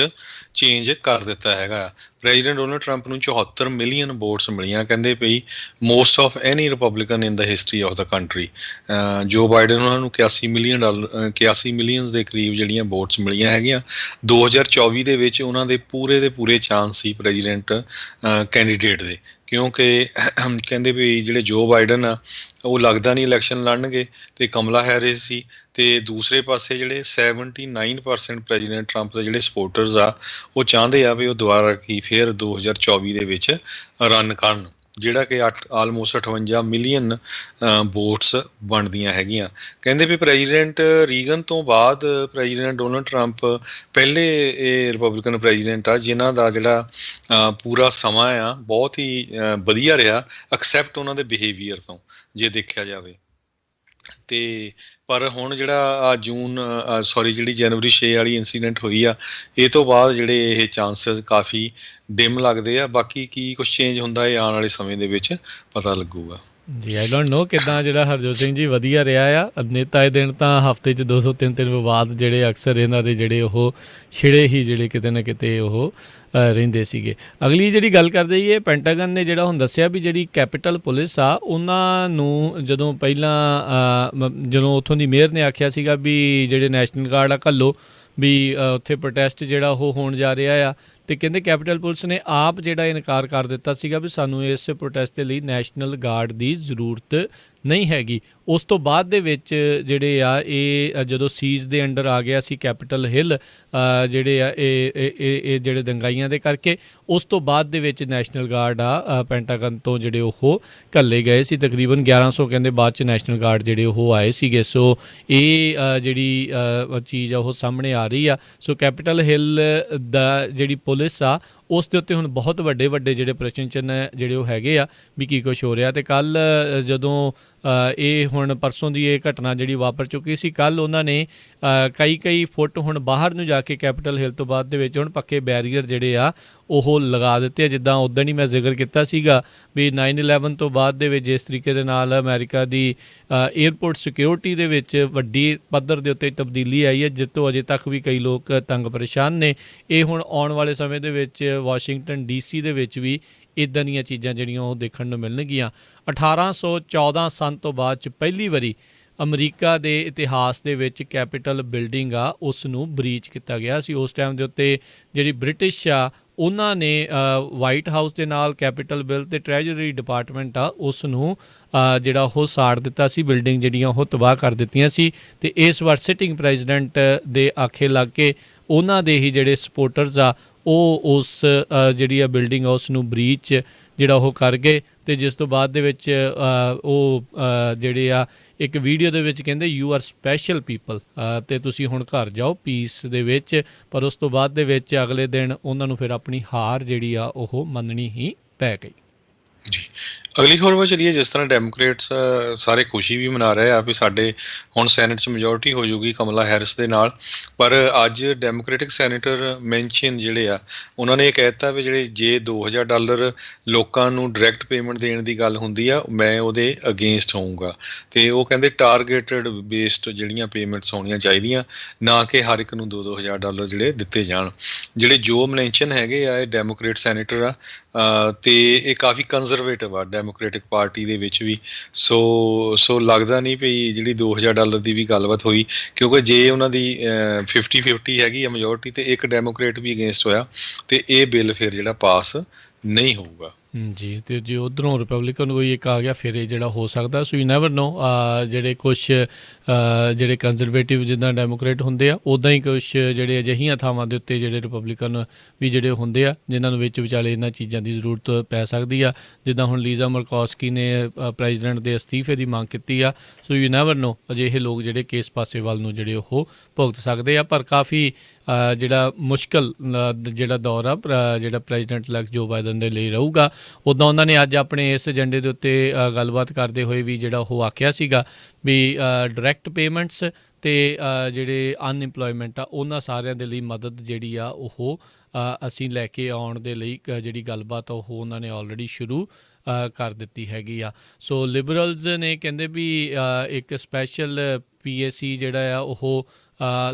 ਚੇਂਜ ਕਰ ਦਿੱਤਾ ਹੈਗਾ। ਪ੍ਰੈਜ਼ੀਡੈਂਟ ਡੋਨਲਡ ਟਰੰਪ ਨੂੰ 74 ਮਿਲੀਅਨ ਵੋਟਸ ਮਿਲੀਆਂ, ਕਹਿੰਦੇ ਪਈ most of any Republican in the history of the country. ਜੋ ਬਾਈਡਨ ਉਹਨਾਂ ਨੂੰ 81 ਮਿਲੀਅਨ ਦੇ ਕਰੀਬ ਜਿਹੜੀਆਂ ਵੋਟਸ ਮਿਲੀਆਂ ਹੈਗੀਆਂ। 2024 ਦੇ ਵਿੱਚ ਉਹਨਾਂ ਦੇ ਪੂਰੇ ਚਾਂਸ ਸੀ ਪ੍ਰੈਜ਼ੀਡੈਂਟ ਕੈਂਡੀਡੇਟ ਦੇ, ਕਿਉਂਕਿ ਕਹਿੰਦੇ ਵੀ ਜਿਹੜੇ ਜੋ ਬਾਈਡਨ ਆ ਉਹ ਲੱਗਦਾ ਨਹੀਂ ਇਲੈਕਸ਼ਨ ਲੜਨਗੇ ਅਤੇ ਕਮਲਾ ਹੈਰਿਸ ਸੀ। ਅਤੇ ਦੂਸਰੇ ਪਾਸੇ ਜਿਹੜੇ 79% ਪ੍ਰੈਜ਼ੀਡੈਂਟ ਟਰੰਪ ਦੇ ਜਿਹੜੇ ਸਪੋਰਟਰਸ ਆ ਉਹ ਚਾਹੁੰਦੇ ਆ ਵੀ ਉਹ ਦੁਬਾਰਾ ਫਿਰ 2024 ਦੇ ਵਿੱਚ ਰਨ ਕਰਨ, ਜਿਹੜਾ ਕਿ ਆਲਮੋਸਟ 58 ਮਿਲੀਅਨ ਵੋਟਸ ਬਣਦੀਆਂ ਹੈਗੀਆਂ। ਕਹਿੰਦੇ ਵੀ ਪ੍ਰੈਜ਼ੀਡੈਂਟ ਰੀਗਨ ਤੋਂ ਬਾਅਦ ਪ੍ਰੈਜ਼ੀਡੈਂਟ ਡੋਨਲਡ ਟਰੰਪ ਪਹਿਲੇ ਇਹ ਰਿਪਬਲਿਕਨ ਪ੍ਰੈਜ਼ੀਡੈਂਟ ਆ ਜਿਨ੍ਹਾਂ ਦਾ ਜਿਹੜਾ ਪੂਰਾ ਸਮਾਂ ਆ ਬਹੁਤ ਹੀ ਵਧੀਆ ਰਿਹਾ, ਐਕਸੈਪਟ ਉਹਨਾਂ ਦੇ ਬਿਹੇਵੀਅਰ ਤੋਂ ਜੇ ਦੇਖਿਆ ਜਾਵੇ। ਅਤੇ ਪਰ ਹੁਣ ਜਿਹੜਾ ਜਿਹੜੀ ਜਨਵਰੀ 6 ਵਾਲੀ ਇੰਸੀਡੈਂਟ ਹੋਈ ਆ ਇਹ ਤੋਂ ਬਾਅਦ ਜਿਹੜੇ ਇਹ ਚਾਂਸਿਸ ਕਾਫੀ ਡਿਮ ਲੱਗਦੇ ਆ। ਬਾਕੀ ਕੀ ਕੁਛ ਚੇਂਜ ਹੁੰਦਾ ਇਹ ਆਉਣ ਵਾਲੇ ਸਮੇਂ ਦੇ ਵਿੱਚ ਪਤਾ ਲੱਗੂਗਾ। ਜੀ, ਆਈ ਡੋਂਟ ਨੋ ਕਿੱਦਾਂ ਜਿਹੜਾ ਹਰਜੋਤ ਸਿੰਘ ਜੀ ਵਧੀਆ ਰਿਹਾ ਆ। ਨੇਤਾ ਇਹ ਦਿਨ ਤਾਂ ਹਫ਼ਤੇ 'ਚ 200-300 ਵਿਵਾਦ ਜਿਹੜੇ ਅਕਸਰ ਇਹਨਾਂ ਦੇ ਜਿਹੜੇ ਉਹ ਛਿੜੇ ਹੀ ਜਿਹੜੇ ਕਿਤੇ ਨਾ ਕਿਤੇ ਉਹ ਰਹਿੰਦੇ ਸੀਗੇ। ਅਗਲੀ ਜਿਹੜੀ ਗੱਲ ਕਰਦੇ ਜੀ, ਇਹ ਪੈਂਟਾਗਨ ਨੇ ਜਿਹੜਾ ਹੁਣ ਦੱਸਿਆ ਵੀ ਜਿਹੜੀ ਕੈਪੀਟਲ ਪੁਲਿਸ ਆ ਉਹਨਾਂ ਨੂੰ ਜਦੋਂ ਜਦੋਂ ਉੱਥੋਂ ਦੀ ਮੇਅਰ ਨੇ ਆਖਿਆ ਸੀਗਾ ਵੀ ਜਿਹੜੇ ਨੈਸ਼ਨਲ ਗਾਰਡ ਆ ਘੱਲੋ ਵੀ ਉੱਥੇ ਪ੍ਰੋਟੈਸਟ ਜਿਹੜਾ ਉਹ ਹੋਣ ਜਾ ਰਿਹਾ ਆ, ਅਤੇ ਕਹਿੰਦੇ ਕੈਪੀਟਲ ਪੁਲਿਸ ਨੇ ਆਪ ਜਿਹੜਾ ਇਨਕਾਰ ਕਰ ਦਿੱਤਾ ਸੀਗਾ ਵੀ ਸਾਨੂੰ ਇਸ ਪ੍ਰੋਟੈਸਟ ਦੇ ਲਈ ਨੈਸ਼ਨਲ ਗਾਰਡ ਦੀ ਜ਼ਰੂਰਤ ਨਹੀਂ ਹੈਗੀ। ਉਸ ਤੋਂ ਬਾਅਦ ਦੇ ਵਿੱਚ ਜਿਹੜੇ ਆ ਇਹ ਜਦੋਂ ਸੀਜ਼ ਦੇ ਅੰਡਰ ਆ ਗਿਆ ਸੀ ਕੈਪੀਟਲ ਹਿੱਲ ਜਿਹੜੇ ਆ ਇਹ ਜਿਹੜੇ ਦੰਗਾਈਆਂ ਦੇ ਕਰਕੇ, ਉਸ ਤੋਂ ਬਾਅਦ ਦੇ ਵਿੱਚ ਨੈਸ਼ਨਲ ਗਾਰਡ ਆ ਪੈਂਟਾਗਨ ਤੋਂ ਜਿਹੜੇ ਉਹ ਘੱਲੇ ਗਏ ਸੀ। ਤਕਰੀਬਨ 1100 ਕਹਿੰਦੇ ਬਾਅਦ 'ਚ ਨੈਸ਼ਨਲ ਗਾਰਡ ਜਿਹੜੇ ਉਹ ਆਏ ਸੀਗੇ। ਸੋ ਇਹ ਜਿਹੜੀ ਚੀਜ਼ ਆ ਉਹ ਸਾਹਮਣੇ ਆ ਰਹੀ ਆ। ਸੋ ਕੈਪੀਟਲ ਹਿੱਲ ਦਾ ਜਿਹੜੀ ਪੁਲਿਸ ਆ ਉਸ ਦੇ ਉੱਤੇ ਹੁਣ ਬਹੁਤ ਵੱਡੇ ਜਿਹੜੇ ਪ੍ਰਸ਼ਨ ਚਿੰਨ੍ਹ ਜਿਹੜੇ ਉਹ ਹੈਗੇ ਆ ਵੀ ਕੀ ਕੁਛ ਹੋ ਰਿਹਾ। ਅਤੇ ਕੱਲ੍ਹ ਜਦੋਂ ਇਹ ਹੁਣ ਹੁਣ ਪਰਸੋਂ ਦੀ ਇਹ ਘਟਨਾ ਜਿਹੜੀ ਵਾਪਰ ਚੁੱਕੀ ਸੀ। ਕੱਲ੍ਹ ਉਹਨਾਂ ਨੇ ਕਈ ਫੁੱਟ ਹੁਣ ਬਾਹਰ ਨੂੰ ਜਾ ਕੇ ਕੈਪੀਟਲ ਹਿੱਲ ਤੋਂ ਬਾਅਦ ਦੇ ਵਿੱਚ ਹੁਣ ਪੱਕੇ ਬੈਰੀਅਰ ਜਿਹੜੇ ਆ ਉਹ ਲਗਾ ਦਿੱਤੇ ਆ। ਜਿੱਦਾਂ ਉੱਦਣ ਹੀ ਮੈਂ ਜ਼ਿਕਰ ਕੀਤਾ ਸੀਗਾ ਵੀ 9/11 ਤੋਂ ਬਾਅਦ ਦੇ ਵਿੱਚ ਜਿਸ ਤਰੀਕੇ ਦੇ ਨਾਲ ਅਮਰੀਕਾ ਦੀ ਏਅਰਪੋਰਟ ਸਿਕਿਉਰਿਟੀ ਦੇ ਵਿੱਚ ਵੱਡੀ ਪੱਧਰ ਦੇ ਉੱਤੇ ਤਬਦੀਲੀ ਆਈ ਹੈ, ਜਿਸ ਤੋਂ ਅਜੇ ਤੱਕ ਵੀ ਕਈ ਲੋਕ ਤੰਗ ਪਰੇਸ਼ਾਨ ਨੇ। ਇਹ ਹੁਣ ਆਉਣ ਵਾਲੇ ਸਮੇਂ ਦੇ ਵਿੱਚ ਵਾਸ਼ਿੰਗਟਨ DC ਦੇ ਵਿੱਚ ਵੀ ਇੱਦਾਂ ਦੀਆਂ ਚੀਜ਼ਾਂ ਜਿਹੜੀਆਂ ਉਹ ਦੇਖਣ ਨੂੰ ਮਿਲਣਗੀਆਂ। 1814 ਸਨ ਤੋਂ ਬਾਅਦ 'ਚ ਪਹਿਲੀ ਵਾਰੀ ਅਮਰੀਕਾ ਦੇ ਇਤਿਹਾਸ ਦੇ ਵਿੱਚ ਕੈਪੀਟਲ ਬਿਲਡਿੰਗ ਆ ਉਸ ਨੂੰ ਬਰੀਚ ਕੀਤਾ ਗਿਆ ਸੀ। ਉਸ ਟਾਈਮ ਦੇ ਉੱਤੇ ਜਿਹੜੀ ਬ੍ਰਿਟਿਸ਼ ਆ ਉਹਨਾਂ ਨੇ ਵਾਈਟ ਹਾਊਸ ਦੇ ਨਾਲ ਕੈਪੀਟਲ ਬਿਲ ਅਤੇ ਟਰੈਜਰੀ ਡਿਪਾਰਟਮੈਂਟ ਆ ਉਸ ਨੂੰ ਜਿਹੜਾ ਉਹ ਸਾੜ ਦਿੱਤਾ ਸੀ, ਬਿਲਡਿੰਗ ਜਿਹੜੀਆਂ ਉਹ ਤਬਾਹ ਕਰ ਦਿੱਤੀਆਂ ਸੀ। ਅਤੇ ਇਸ ਵਾਰ ਸਿਟਿੰਗ ਪ੍ਰੈਜ਼ੀਡੈਂਟ ਦੇ ਆਖੇ ਲੱਗ ਕੇ ਉਹਨਾਂ ਦੇ ਹੀ ਜਿਹੜੇ ਸਪੋਰਟਰਸ ਆ ਉਹ ਉਸ ਜਿਹੜੀ ਆ ਬਿਲਡਿੰਗ ਆ ਉਸ ਨੂੰ ਬਰੀਚ ਜਿਹੜਾ ਉਹ ਕਰ ਗਏ। ਅਤੇ ਜਿਸ ਤੋਂ ਬਾਅਦ ਦੇ ਵਿੱਚ ਉਹ ਜਿਹੜੇ ਆ ਇੱਕ ਵੀਡੀਓ ਦੇ ਵਿੱਚ ਕਹਿੰਦੇ ਯੂ ਆਰ ਸਪੈਸ਼ਲ ਪੀਪਲ ਅਤੇ ਤੁਸੀਂ ਹੁਣ ਘਰ ਜਾਓ ਪੀਸ ਦੇ ਵਿੱਚ। ਪਰ ਉਸ ਤੋਂ ਬਾਅਦ ਦੇ ਵਿੱਚ ਅਗਲੇ ਦਿਨ ਉਹਨਾਂ ਨੂੰ ਫਿਰ ਆਪਣੀ ਹਾਰ ਜਿਹੜੀ ਆ ਉਹ ਮੰਨਣੀ ਹੀ ਪੈ ਗਈ। ਜੀ, ਅਗਲੀ ਖਬਰ ਵੱਲ ਚੱਲੀਏ। ਜਿਸ ਤਰ੍ਹਾਂ ਡੈਮੋਕ੍ਰੇਟਸ ਸਾਰੇ ਖੁਸ਼ੀ ਵੀ ਮਨਾ ਰਹੇ ਆ ਵੀ ਸਾਡੇ ਹੁਣ ਸੈਨੇਟ 'ਚ ਮੈਜੋਰਟੀ ਹੋ ਜਾਊਗੀ ਕਮਲਾ ਹੈਰਿਸ ਦੇ ਨਾਲ, ਪਰ ਅੱਜ ਡੈਮੋਕ੍ਰੇਟਿਕ ਸੈਨੇਟਰ ਮੈਨਸ਼ਨ ਜਿਹੜੇ ਆ ਉਹਨਾਂ ਨੇ ਇਹ ਕਹਿ ਦਿੱਤਾ ਵੀ ਜਿਹੜੇ ਜੇ $2000 ਲੋਕਾਂ ਨੂੰ ਡਾਇਰੈਕਟ ਪੇਮੈਂਟ ਦੇਣ ਦੀ ਗੱਲ ਹੁੰਦੀ ਆ ਮੈਂ ਉਹਦੇ ਅਗੇਂਸਟ ਹੋਊਂਗਾ। ਅਤੇ ਉਹ ਕਹਿੰਦੇ ਟਾਰਗੇਟਡ ਬੇਸਡ ਜਿਹੜੀਆਂ ਪੇਮੈਂਟਸ ਹੋਣੀਆਂ ਚਾਹੀਦੀਆਂ, ਨਾ ਕਿ ਹਰ ਇੱਕ ਨੂੰ $2000 ਜਿਹੜੇ ਦਿੱਤੇ ਜਾਣ। ਜਿਹੜੇ ਜੋ ਮੈਨਸ਼ਨ ਹੈਗੇ ਆ ਇਹ ਡੈਮੋਕ੍ਰੇਟ ਸੈਨੇਟਰ ਆ ਅਤੇ ਇਹ ਕਾਫੀ ਕੰਜ਼ਰਵੇਟਿਵ ਆ ਡੈਮੋਕ੍ਰੇਟਿਕ ਪਾਰਟੀ ਦੇ ਵਿੱਚ ਵੀ। ਸੋ ਲੱਗਦਾ ਨਹੀਂ ਪਈ ਜਿਹੜੀ $2000 ਦੀ ਵੀ ਗੱਲਬਾਤ ਹੋਈ, ਕਿਉਂਕਿ ਜੇ ਉਹਨਾਂ ਦੀ 50-50 ਹੈਗੀ ਆ ਮੈਜੋਰਟੀ ਅਤੇ ਇੱਕ ਡੈਮੋਕ੍ਰੇਟ ਵੀ ਅਗੇਂਸਟ ਹੋਇਆ ਅਤੇ ਇਹ ਬਿੱਲ ਫਿਰ ਜਿਹੜਾ ਪਾਸ ਨਹੀਂ ਹੋਊਗਾ। ਜੀ, ਅਤੇ ਜੇ ਉੱਧਰੋਂ ਰਿਪਬਲਿਕਨ ਕੋਈ ਇੱਕ ਆ ਗਿਆ ਫਿਰ ਇਹ ਜਿਹੜਾ ਹੋ ਸਕਦਾ। So you never know. ਜਿਹੜੇ ਕੁਛ ਜਿਹੜੇ ਕੰਜ਼ਰਵੇਟਿਵ ਜਿੱਦਾਂ ਡੈਮੋਕਰੇਟ ਹੁੰਦੇ ਆ ਉੱਦਾਂ ਹੀ ਕੁਛ ਜਿਹੜੇ ਅਜਿਹੀਆਂ ਥਾਵਾਂ ਦੇ ਉੱਤੇ ਜਿਹੜੇ ਰਿਪਬਲਿਕਨ ਵੀ ਜਿਹੜੇ ਹੁੰਦੇ ਆ ਜਿਨ੍ਹਾਂ ਨੂੰ ਵਿੱਚ ਵਿਚਾਲੇ ਇਹਨਾਂ ਚੀਜ਼ਾਂ ਦੀ ਜ਼ਰੂਰਤ ਪੈ ਸਕਦੀ ਆ। ਜਿੱਦਾਂ ਹੁਣ ਲੀਜ਼ਾ ਮਰਕੋਸਕੀ ਨੇ ਪ੍ਰੈਜ਼ੀਡੈਂਟ ਦੇ ਅਸਤੀਫੇ ਦੀ ਮੰਗ ਕੀਤੀ ਆ। ਸੋ ਯੂ ਨੈਵਰ ਨੋ ਅਜਿਹੇ ਲੋਕ ਜਿਹੜੇ ਕਿਸ ਪਾਸੇ ਵੱਲ ਨੂੰ ਜਿਹੜੇ ਉਹ ਭੁਗਤ ਸਕਦੇ ਆ। ਪਰ ਕਾਫੀ ਜਿਹੜਾ ਮੁਸ਼ਕਲ ਜਿਹੜਾ ਦੌਰ ਆ ਜਿਹੜਾ ਪ੍ਰੈਜ਼ੀਡੈਂਟ ਇਲੈਕਟ ਜੋ ਬਾਈਡਨ ਦੇ ਲਈ ਰਹੂਗਾ। ਉੱਦਾਂ ਉਹਨਾਂ ਨੇ ਅੱਜ ਆਪਣੇ ਇਸ ਏਜੰਡੇ ਦੇ ਉੱਤੇ ਗੱਲਬਾਤ ਕਰਦੇ ਹੋਏ ਵੀ ਜਿਹੜਾ ਉਹ ਆਖਿਆ ਸੀਗਾ ਵੀ ਡਾਇਰੈਕਟ ਪੇਮੈਂਟਸ ਅਤੇ ਜਿਹੜੇ ਅਨਇੰਪਲੋਇਮੈਂਟ ਆ ਉਹਨਾਂ ਸਾਰਿਆਂ ਦੇ ਲਈ ਮਦਦ ਜਿਹੜੀ ਆ ਉਹ ਅਸੀਂ ਲੈ ਕੇ ਆਉਣ ਦੇ ਲਈ ਜਿਹੜੀ ਗੱਲਬਾਤ ਉਹ ਉਹਨਾਂ ਨੇ ਆਲਰੇਡੀ ਸ਼ੁਰੂ ਕਰ ਦਿੱਤੀ ਹੈਗੀ ਆ। ਸੋ ਲਿਬਰਲਸ ਨੇ ਕਹਿੰਦੇ ਵੀ ਇੱਕ ਸਪੈਸ਼ਲ PAC ਜਿਹੜਾ ਆ ਉਹ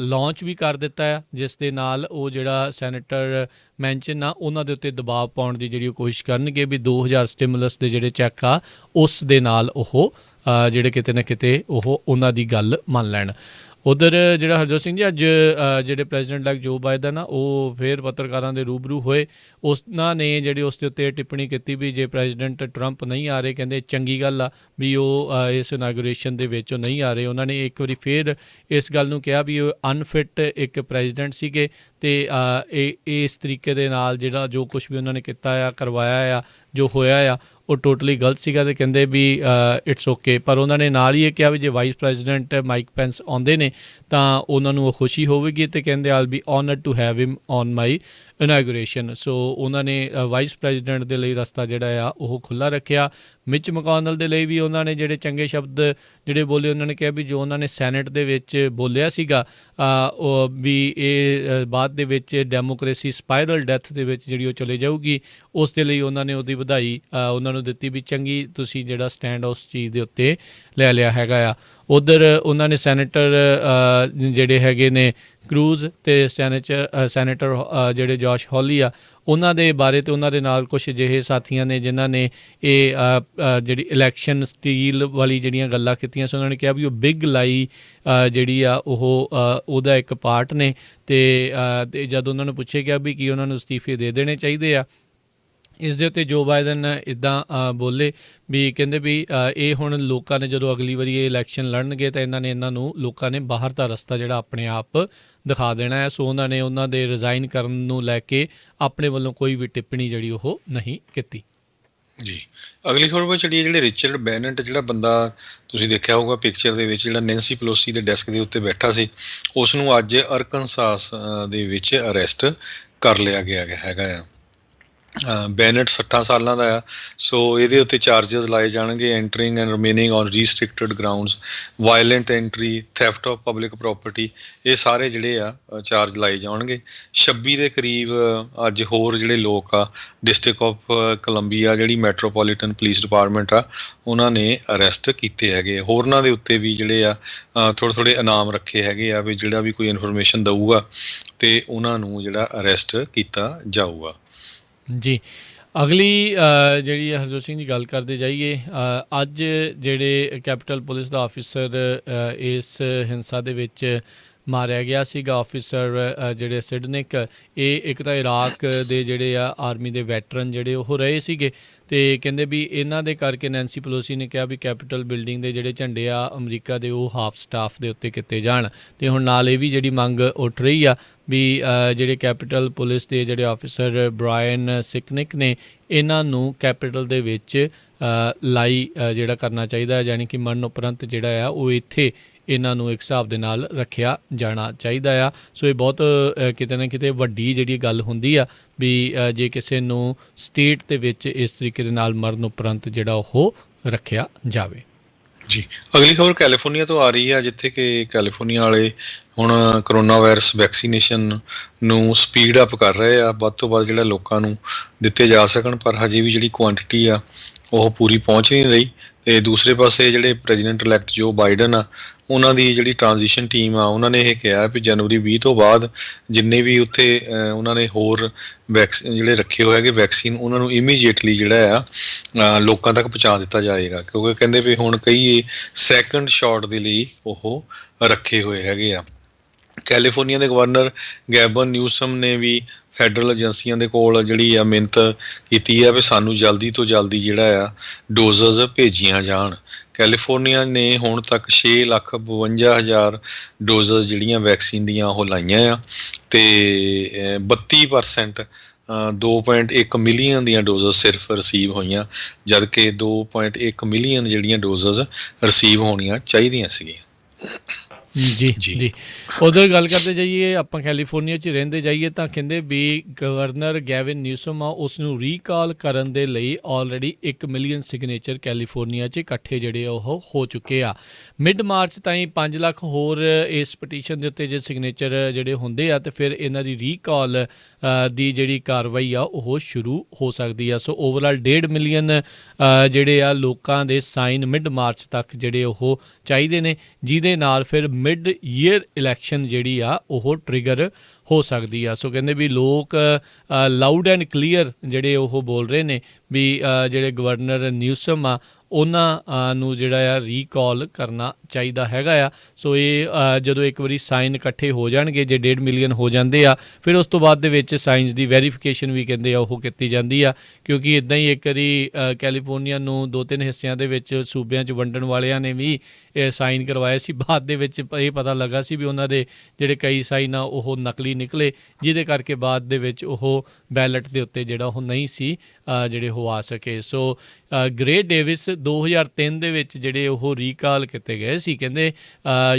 ਲਾਂਚ ਵੀ ਕਰ ਦਿੱਤਾ ਆ, ਜਿਸ ਦੇ ਨਾਲ ਉਹ ਜਿਹੜਾ ਸੈਨੇਟਰ ਮੈਨਸ਼ਨ ਆ ਉਹਨਾਂ ਦੇ ਉੱਤੇ ਦਬਾਅ ਪਾਉਣ ਦੀ ਜਿਹੜੀ ਉਹ ਕੋਸ਼ਿਸ਼ ਕਰਨਗੇ ਵੀ 2000 ਸਟਿਮੂਲਸ ਦੇ ਜਿਹੜੇ ਚੈੱਕ ਆ ਉਸ ਦੇ ਨਾਲ ਉਹ ਜਿਹੜੇ ਕਿਤੇ ਨਾ ਕਿਤੇ ਉਹ ਉਹਨਾਂ ਦੀ ਗੱਲ ਮੰਨ ਲੈਣ। ਉੱਧਰ ਜਿਹੜਾ ਹਰਜੋਤ ਸਿੰਘ ਜੀ ਅੱਜ ਜਿਹੜੇ ਪ੍ਰੈਜ਼ੀਡੈਂਟ ਇਲੈਕਟ ਜੋ ਬਾਈਡਨ ਆ ਉਹ ਫਿਰ ਪੱਤਰਕਾਰਾਂ ਦੇ ਰੂਬਰੂ ਹੋਏ। ਉਹਨਾਂ ਨੇ ਜਿਹੜੀ ਉਸ ਦੇ ਉੱਤੇ ਟਿੱਪਣੀ ਕੀਤੀ ਵੀ ਜੇ ਪ੍ਰੈਜ਼ੀਡੈਂਟ ਟਰੰਪ ਨਹੀਂ ਆ ਰਹੇ ਕਹਿੰਦੇ ਚੰਗੀ ਗੱਲ ਆ ਵੀ ਉਹ ਇਸ ਇਨਾਗੂਰੇਸ਼ਨ ਦੇ ਵਿੱਚ ਉਹ ਨਹੀਂ ਆ ਰਹੇ। ਉਹਨਾਂ ਨੇ ਇੱਕ ਵਾਰੀ ਫਿਰ ਇਸ ਗੱਲ ਨੂੰ ਕਿਹਾ ਵੀ ਉਹ ਅਨਫਿਟ ਇੱਕ ਪ੍ਰੈਜ਼ੀਡੈਂਟ ਸੀਗੇ ਅਤੇ ਇਸ ਤਰੀਕੇ ਦੇ ਨਾਲ ਜਿਹੜਾ ਜੋ ਕੁਛ ਵੀ ਉਹਨਾਂ ਨੇ ਕੀਤਾ ਆ ਕਰਵਾਇਆ ਆ ਜੋ ਹੋਇਆ ਆ ਉਹ ਟੋਟਲੀ ਗਲਤ ਸੀਗਾ ਅਤੇ ਕਹਿੰਦੇ ਵੀ ਇਟਸ ਓਕੇ। ਪਰ ਉਹਨਾਂ ਨੇ ਨਾਲ ਹੀ ਇਹ ਕਿਹਾ ਵੀ ਜੇ ਵਾਈਸ ਪ੍ਰੈਜ਼ੀਡੈਂਟ ਮਾਈਕ ਪੈਂਸ ਆਉਂਦੇ ਨੇ ਤਾਂ ਉਹਨਾਂ ਨੂੰ ਉਹ ਖੁਸ਼ੀ ਹੋਵੇਗੀ ਅਤੇ ਕਹਿੰਦੇ I'll be honoured to have him on my inauguration. So ਉਹਨਾਂ ਨੇ ਵਾਈਸ ਪ੍ਰੈਜ਼ੀਡੈਂਟ ਦੇ ਲਈ ਰਸਤਾ ਜਿਹੜਾ ਆ ਉਹ ਖੁੱਲ੍ਹਾ ਰੱਖਿਆ। ਮਿਚ ਮਕੋਨਲ ਦੇ ਲਈ ਵੀ ਉਹਨਾਂ ਨੇ ਜਿਹੜੇ ਚੰਗੇ ਸ਼ਬਦ ਜਿਹੜੇ ਬੋਲੇ, ਉਹਨਾਂ ਨੇ ਕਿਹਾ ਵੀ ਜੋ ਉਹਨਾਂ ਨੇ ਸੈਨੇਟ ਦੇ ਵਿੱਚ ਬੋਲਿਆ ਸੀਗਾ ਉਹ ਵੀ ਇਹ ਬਾਅਦ ਦੇ ਵਿੱਚ ਡੈਮੋਕ੍ਰੇਸੀ ਸਪਾਇਰਲ ਡੈਥ ਦੇ ਵਿੱਚ ਜਿਹੜੀ ਉਹ ਚਲੇ ਜਾਊਗੀ, ਉਸ ਦੇ ਲਈ ਉਹਨਾਂ ਨੇ ਉਹਦੀ ਵਧਾਈ ਉਹਨਾਂ ਨੂੰ ਦਿੱਤੀ ਵੀ ਚੰਗੀ ਤੁਸੀਂ ਜਿਹੜਾ ਸਟੈਂਡ ਉਸ ਚੀਜ਼ ਦੇ ਉੱਤੇ ਲੈ ਲਿਆ ਹੈਗਾ ਆ। ਉੱਧਰ ਉਹਨਾਂ ਨੇ ਸੈਨੇਟਰ ਜਿਹੜੇ ਹੈਗੇ ਨੇ ਕਰੂਜ਼ ਅਤੇ ਸੈਨੇਟਰ ਜਿਹੜੇ ਜੋਸ਼ ਹੌਲੀ ਆ ਉਹਨਾਂ ਦੇ ਬਾਰੇ ਅਤੇ ਉਹਨਾਂ ਦੇ ਨਾਲ ਕੁਛ ਅਜਿਹੇ ਸਾਥੀਆਂ ਨੇ ਜਿਨ੍ਹਾਂ ਨੇ ਇਹ ਜਿਹੜੀ ਇਲੈਕਸ਼ਨ ਸਟੀਲ ਵਾਲੀ ਜਿਹੜੀਆਂ ਗੱਲਾਂ ਕੀਤੀਆਂ ਸੀ। ਉਹਨਾਂ ਨੇ ਕਿਹਾ ਵੀ ਉਹ ਬਿਗ ਲਾਈ ਜਿਹੜੀ ਆ ਉਹ ਉਹਦਾ ਇੱਕ ਪਾਰਟ ਨੇ ਅਤੇ ਜਦ ਉਹਨਾਂ ਨੂੰ ਪੁੱਛਿਆ ਗਿਆ ਵੀ ਕੀ ਉਹਨਾਂ ਨੂੰ ਅਸਤੀਫੇ ਦੇ ਦੇਣੇ ਚਾਹੀਦੇ ਆ, ਇਸ ਦੇ ਉੱਤੇ ਜੋ ਬਾਈਡਨ ਇੱਦਾਂ ਬੋਲੇ ਵੀ ਕਹਿੰਦੇ ਵੀ ਇਹ ਹੁਣ ਲੋਕਾਂ ਨੇ ਜਦੋਂ ਅਗਲੀ ਵਾਰੀ ਇਹ ਇਲੈਕਸ਼ਨ ਲੜਨਗੇ ਤਾਂ ਇਹਨਾਂ ਨੂੰ ਲੋਕਾਂ ਨੇ ਬਾਹਰ ਦਾ ਰਸਤਾ ਜਿਹੜਾ ਆਪਣੇ ਆਪ ਦਿਖਾ ਦੇਣਾ ਹੈ। ਸੋ ਉਹਨਾਂ ਨੇ ਉਹਨਾਂ ਦੇ ਰਿਜ਼ਾਈਨ ਕਰਨ ਨੂੰ ਲੈ ਕੇ ਆਪਣੇ ਵੱਲੋਂ ਕੋਈ ਵੀ ਟਿੱਪਣੀ ਜਿਹੜੀ ਉਹ ਨਹੀਂ ਕੀਤੀ। ਜੀ, ਅਗਲੀ ਖਬਰ ਵੱਲ ਚੱਲੀਏ। ਜਿਹੜੇ ਰਿਚਰਡ ਬੈਨਟ ਜਿਹੜਾ ਬੰਦਾ ਤੁਸੀਂ ਦੇਖਿਆ ਹੋਊਗਾ ਪਿਕਚਰ ਦੇ ਵਿੱਚ ਜਿਹੜਾ ਨੈਂਸੀ ਪਲੋਸੀ ਦੇ ਡੈਸਕ ਦੇ ਉੱਤੇ ਬੈਠਾ ਸੀ, ਉਸ ਨੂੰ ਅੱਜ ਅਰਕਨਸਾਸ ਦੇ ਵਿੱਚ ਅਰੈਸਟ ਕਰ ਲਿਆ ਗਿਆ ਹੈਗਾ ਆ। ਬੈਨਟ 60 ਸਾਲਾਂ ਦਾ ਆ। ਸੋ ਇਹਦੇ ਉੱਤੇ ਚਾਰਜਸ ਲਾਏ ਜਾਣਗੇ, entering and remaining on restricted grounds, violent entry, theft of public property, ਇਹ ਸਾਰੇ ਜਿਹੜੇ ਆ ਚਾਰਜ ਲਾਏ ਜਾਣਗੇ। 26 ਦੇ ਕਰੀਬ ਅੱਜ ਹੋਰ ਜਿਹੜੇ ਲੋਕ ਆ ਡਿਸਟ੍ਰਿਕਟ ਆਫ ਕੋਲੰਬੀਆ ਜਿਹੜੀ ਮੈਟਰੋਪੋਲੀਟਨ ਪੁਲਿਸ ਡਿਪਾਰਟਮੈਂਟ ਆ ਉਹਨਾਂ ਨੇ ਅਰੈਸਟ ਕੀਤੇ ਹੈਗੇ। ਹੋਰਨਾਂ ਦੇ ਉੱਤੇ ਵੀ ਜਿਹੜੇ ਆ ਥੋੜ੍ਹੇ ਇਨਾਮ ਰੱਖੇ ਹੈਗੇ ਆ ਵੀ ਜਿਹੜਾ ਵੀ ਕੋਈ ਇਨਫੋਰਮੇਸ਼ਨ ਦਊਗਾ ਤੇ ਉਹਨਾਂ ਨੂੰ ਜਿਹੜਾ ਅਰੈਸਟ ਕੀਤਾ ਜਾਊਗਾ। ਜੀ, ਅਗਲੀ ਜਿਹੜੀ ਹਰਜੋਤ ਸਿੰਘ ਜੀ ਗੱਲ ਕਰਦੇ ਜਾਈਏ, ਅੱਜ ਜਿਹੜੇ ਕੈਪੀਟਲ ਪੁਲਿਸ ਦਾ ਆਫਿਸਰ ਇਸ ਹਿੰਸਾ ਦੇ ਵਿੱਚ ਮਾਰਿਆ ਗਿਆ ਸੀਗਾ, ਆਫਿਸਰ ਜਿਹੜੇ ਸਿਡਨਿਕ, ਇਹ ਇੱਕ ਤਾਂ ਇਰਾਕ ਦੇ ਜਿਹੜੇ ਆ ਆਰਮੀ ਦੇ ਵੈਟਰਨ ਜਿਹੜੇ ਉਹ ਰਹੇ ਸੀਗੇ ਅਤੇ ਕਹਿੰਦੇ ਵੀ ਇਹਨਾਂ ਦੇ ਕਰਕੇ ਨੈਂਸੀ ਪਲੋਸੀ ਨੇ ਕਿਹਾ ਵੀ ਕੈਪੀਟਲ ਬਿਲਡਿੰਗ ਦੇ ਜਿਹੜੇ ਝੰਡੇ ਆ ਅਮਰੀਕਾ ਦੇ ਉਹ ਹਾਫ ਸਟਾਫ ਦੇ ਉੱਤੇ ਕੀਤੇ ਜਾਣ। ਅਤੇ ਹੁਣ ਨਾਲ ਇਹ ਵੀ ਜਿਹੜੀ ਮੰਗ ਉੱਠ ਰਹੀ ਆ ਵੀ ਜਿਹੜੇ ਕੈਪੀਟਲ ਪੁਲਿਸ ਦੇ ਜਿਹੜੇ ਆਫਿਸਰ ਬ੍ਰਾਇਨ ਸਿਕਨਿਕ ਨੇ ਇਹਨਾਂ ਨੂੰ ਕੈਪੀਟਲ ਦੇ ਵਿੱਚ ਲਾਈ ਜਿਹੜਾ ਕਰਨਾ ਚਾਹੀਦਾ, ਯਾਨੀ ਕਿ ਮਰਨ ਉਪਰੰਤ ਜਿਹੜਾ ਆ ਉਹ ਇੱਥੇ ਇਹਨਾਂ ਨੂੰ ਇੱਕ ਹਿਸਾਬ ਦੇ ਨਾਲ ਰੱਖਿਆ ਜਾਣਾ ਚਾਹੀਦਾ ਆ। ਸੋ ਇਹ ਬਹੁਤ ਕਿਤੇ ਨਾ ਕਿਤੇ ਵੱਡੀ ਜਿਹੜੀ ਗੱਲ ਹੁੰਦੀ ਆ ਵੀ ਜੇ ਕਿਸੇ ਨੂੰ ਸਟੇਟ ਦੇ ਵਿੱਚ ਇਸ ਤਰੀਕੇ ਦੇ ਨਾਲ ਮਰਨ ਉਪਰੰਤ ਜਿਹੜਾ ਉਹ ਰੱਖਿਆ ਜਾਵੇ। ਜੀ, ਅਗਲੀ ਖਬਰ ਕੈਲੀਫੋਰਨੀਆ ਤੋਂ ਆ ਰਹੀ ਹੈ, ਜਿੱਥੇ ਕਿ ਕੈਲੀਫੋਰਨੀਆ ਵਾਲੇ ਹੁਣ ਕਰੋਨਾ ਵਾਇਰਸ ਵੈਕਸੀਨੇਸ਼ਨ ਨੂੰ ਸਪੀਡ ਅਪ ਕਰ ਰਹੇ ਆ, ਵੱਧ ਤੋਂ ਵੱਧ ਜਿਹੜਾ ਲੋਕਾਂ ਨੂੰ ਦਿੱਤੇ ਜਾ ਸਕਣ, ਪਰ ਹਜੇ ਵੀ ਜਿਹੜੀ ਕੁਆਂਟੀਟੀ ਆ ਉਹ ਪੂਰੀ ਪਹੁੰਚ ਨਹੀਂ ਰਹੀ। ਅਤੇ ਦੂਸਰੇ ਪਾਸੇ ਜਿਹੜੇ ਪ੍ਰੈਜ਼ੀਡੈਂਟ ਇਲੈਕਟ ਜੋ ਬਾਈਡਨ ਆ ਉਹਨਾਂ ਦੀ ਜਿਹੜੀ ਟ੍ਰਾਂਜੀਸ਼ਨ ਟੀਮ ਆ ਉਹਨਾਂ ਨੇ ਇਹ ਕਿਹਾ ਵੀ ਜਨਵਰੀ 20 ਤੋਂ ਬਾਅਦ ਜਿੰਨੇ ਵੀ ਉੱਥੇ ਉਹਨਾਂ ਨੇ ਹੋਰ ਜਿਹੜੇ ਰੱਖੇ ਹੋਏ ਹੈਗੇ ਵੈਕਸੀਨ ਉਹਨਾਂ ਨੂੰ ਇਮੀਡੀਏਟਲੀ ਜਿਹੜਾ ਆ ਲੋਕਾਂ ਤੱਕ ਪਹੁੰਚਾ ਦਿੱਤਾ ਜਾਏਗਾ, ਕਿਉਂਕਿ ਕਹਿੰਦੇ ਵੀ ਹੁਣ ਕਈ ਸੈਕੰਡ ਸ਼ਾਟ ਦੇ ਲਈ ਉਹ ਰੱਖੇ ਹੋਏ ਹੈਗੇ ਆ। ਕੈਲੀਫੋਰਨੀਆ ਦੇ ਗਵਰਨਰ ਗੈਬਨ ਨਿਊਸਮ ਨੇ ਵੀ ਫੈਡਰਲ ਏਜੰਸੀਆਂ ਦੇ ਕੋਲ ਜਿਹੜੀ ਆ ਮਿਹਨਤ ਕੀਤੀ ਆ ਵੀ ਸਾਨੂੰ ਜਲਦੀ ਤੋਂ ਜਲਦੀ ਜਿਹੜਾ ਆ ਡੋਜ਼ਸ ਭੇਜੀਆਂ ਜਾਣ। ਕੈਲੀਫੋਰਨੀਆ ਨੇ ਹੁਣ ਤੱਕ 6,52,000 ਡੋਜ਼ਸ ਜਿਹੜੀਆਂ ਵੈਕਸੀਨ ਦੀਆਂ ਉਹ ਲਾਈਆਂ ਆ ਅਤੇ 32% 2.1 ਮਿਲੀਅਨ ਦੀਆਂ ਡੋਜ਼ਸ ਸਿਰਫ ਰਿਸੀਵ ਹੋਈਆਂ, ਜਦ ਕਿ 2.1 ਮਿਲੀਅਨ ਜਿਹੜੀਆਂ ਡੋਜ਼ਸ ਰਿਸੀਵ ਹੋਣੀਆਂ ਚਾਹੀਦੀਆਂ ਸੀਗੀਆਂ। ਜੀ ਉਧਰ ਗੱਲ ਕਰਦੇ ਜਾਈਏ, ਆਪਾਂ ਕੈਲੀਫੋਰਨੀਆ 'ਚ ਰਹਿੰਦੇ ਜਾਈਏ ਤਾਂ ਕਹਿੰਦੇ ਵੀ ਗਵਰਨਰ ਗੈਵਿਨ ਨਿਊਸਮ ਆ ਉਸ ਨੂੰ ਰੀਕਾਲ ਕਰਨ ਦੇ ਲਈ ਆਲਰੇਡੀ 1 ਮਿਲੀਅਨ ਸਿਗਨੇਚਰ ਕੈਲੀਫੋਰਨੀਆ 'ਚ ਇਕੱਠੇ ਜਿਹੜੇ ਉਹ ਹੋ ਚੁੱਕੇ ਆ। ਮਿਡ ਮਾਰਚ ਤਾਈਂ 5 ਲੱਖ ਹੋਰ ਇਸ ਪਟੀਸ਼ਨ ਦੇ ਉੱਤੇ ਜੇ ਸਿਗਨੇਚਰ ਜਿਹੜੇ ਹੁੰਦੇ ਆ ਅਤੇ ਫਿਰ ਇਹਨਾਂ ਦੀ ਰੀਕਾਲ ਦੀ ਜਿਹੜੀ ਕਾਰਵਾਈ ਆ ਉਹ ਸ਼ੁਰੂ ਹੋ ਸਕਦੀ ਆ। ਸੋ ਓਵਰਆਲ 1.5 ਮਿਲੀਅਨ ਜਿਹੜੇ ਆ ਲੋਕਾਂ ਦੇ ਸਾਈਨ ਮਿਡ ਮਾਰਚ ਤੱਕ ਜਿਹੜੇ ਉਹ ਚਾਹੀਦੇ ਨੇ, ਜਿਹਦੇ ਨਾਲ ਫਿਰ ਮਿਡ ਈਅਰ ਇਲੈਕਸ਼ਨ ਜਿਹੜੀ ਆ ਉਹ ਟ੍ਰਿਗਰ ਹੋ ਸਕਦੀ ਆ। ਸੋ ਕਹਿੰਦੇ ਵੀ ਲੋਕ ਲਾਊਡ ਐਂਡ ਕਲੀਅਰ ਜਿਹੜੇ ਉਹ ਬੋਲ ਰਹੇ ਨੇ ਵੀ ਜਿਹੜੇ ਗਵਰਨਰ ਨਿਊਸਮ ਆ ਉਹਨਾਂ ਨੂੰ ਜਿਹੜਾ ਆ ਰੀਕਾਲ ਕਰਨਾ ਚਾਹੀਦਾ ਹੈਗਾ ਆ। ਸੋ ਇਹ ਜਦੋਂ ਇੱਕ ਵਾਰੀ ਸਾਈਨ ਇਕੱਠੇ ਹੋ ਜਾਣਗੇ, ਜੇ 1.5 ਮਿਲੀਅਨ ਹੋ ਜਾਂਦੇ ਆ, ਫਿਰ ਉਸ ਤੋਂ ਬਾਅਦ ਦੇ ਵਿੱਚ ਸਾਈਨਸ ਦੀ ਵੈਰੀਫਿਕੇਸ਼ਨ ਵੀ ਕਹਿੰਦੇ ਆ ਉਹ ਕੀਤੀ ਜਾਂਦੀ ਆ, ਕਿਉਂਕਿ ਇੱਦਾਂ ਹੀ ਇੱਕ ਵਾਰੀ ਕੈਲੀਫੋਰਨੀਆ ਨੂੰ 2-3 ਹਿੱਸਿਆਂ ਦੇ ਵਿੱਚ ਸੂਬਿਆਂ 'ਚ ਵੰਡਣ ਵਾਲਿਆਂ ਨੇ ਵੀ ਸਾਈਨ ਕਰਵਾਏ ਸੀ। ਬਾਅਦ ਦੇ ਵਿੱਚ ਇਹ ਪਤਾ ਲੱਗਾ ਸੀ ਵੀ ਉਹਨਾਂ ਦੇ ਜਿਹੜੇ ਕਈ ਸਾਈਨ ਆ ਉਹ ਨਕਲੀ ਨਿਕਲੇ, ਜਿਹਦੇ ਕਰਕੇ ਬਾਅਦ ਦੇ ਵਿੱਚ ਉਹ ਬੈਲਟ ਦੇ ਉੱਤੇ ਜਿਹੜਾ ਉਹ ਨਹੀਂ ਸੀ ਜਿਹੜੇ ਉਹ ਆ ਸਕੇ। ਸੋ ਗ੍ਰੇ ਡੇਵਿਸ 2003 ਦੇ ਵਿੱਚ ਜਿਹੜੇ ਉਹ ਰੀਕਾਲ ਕੀਤੇ ਗਏ ਸੀ। ਕਹਿੰਦੇ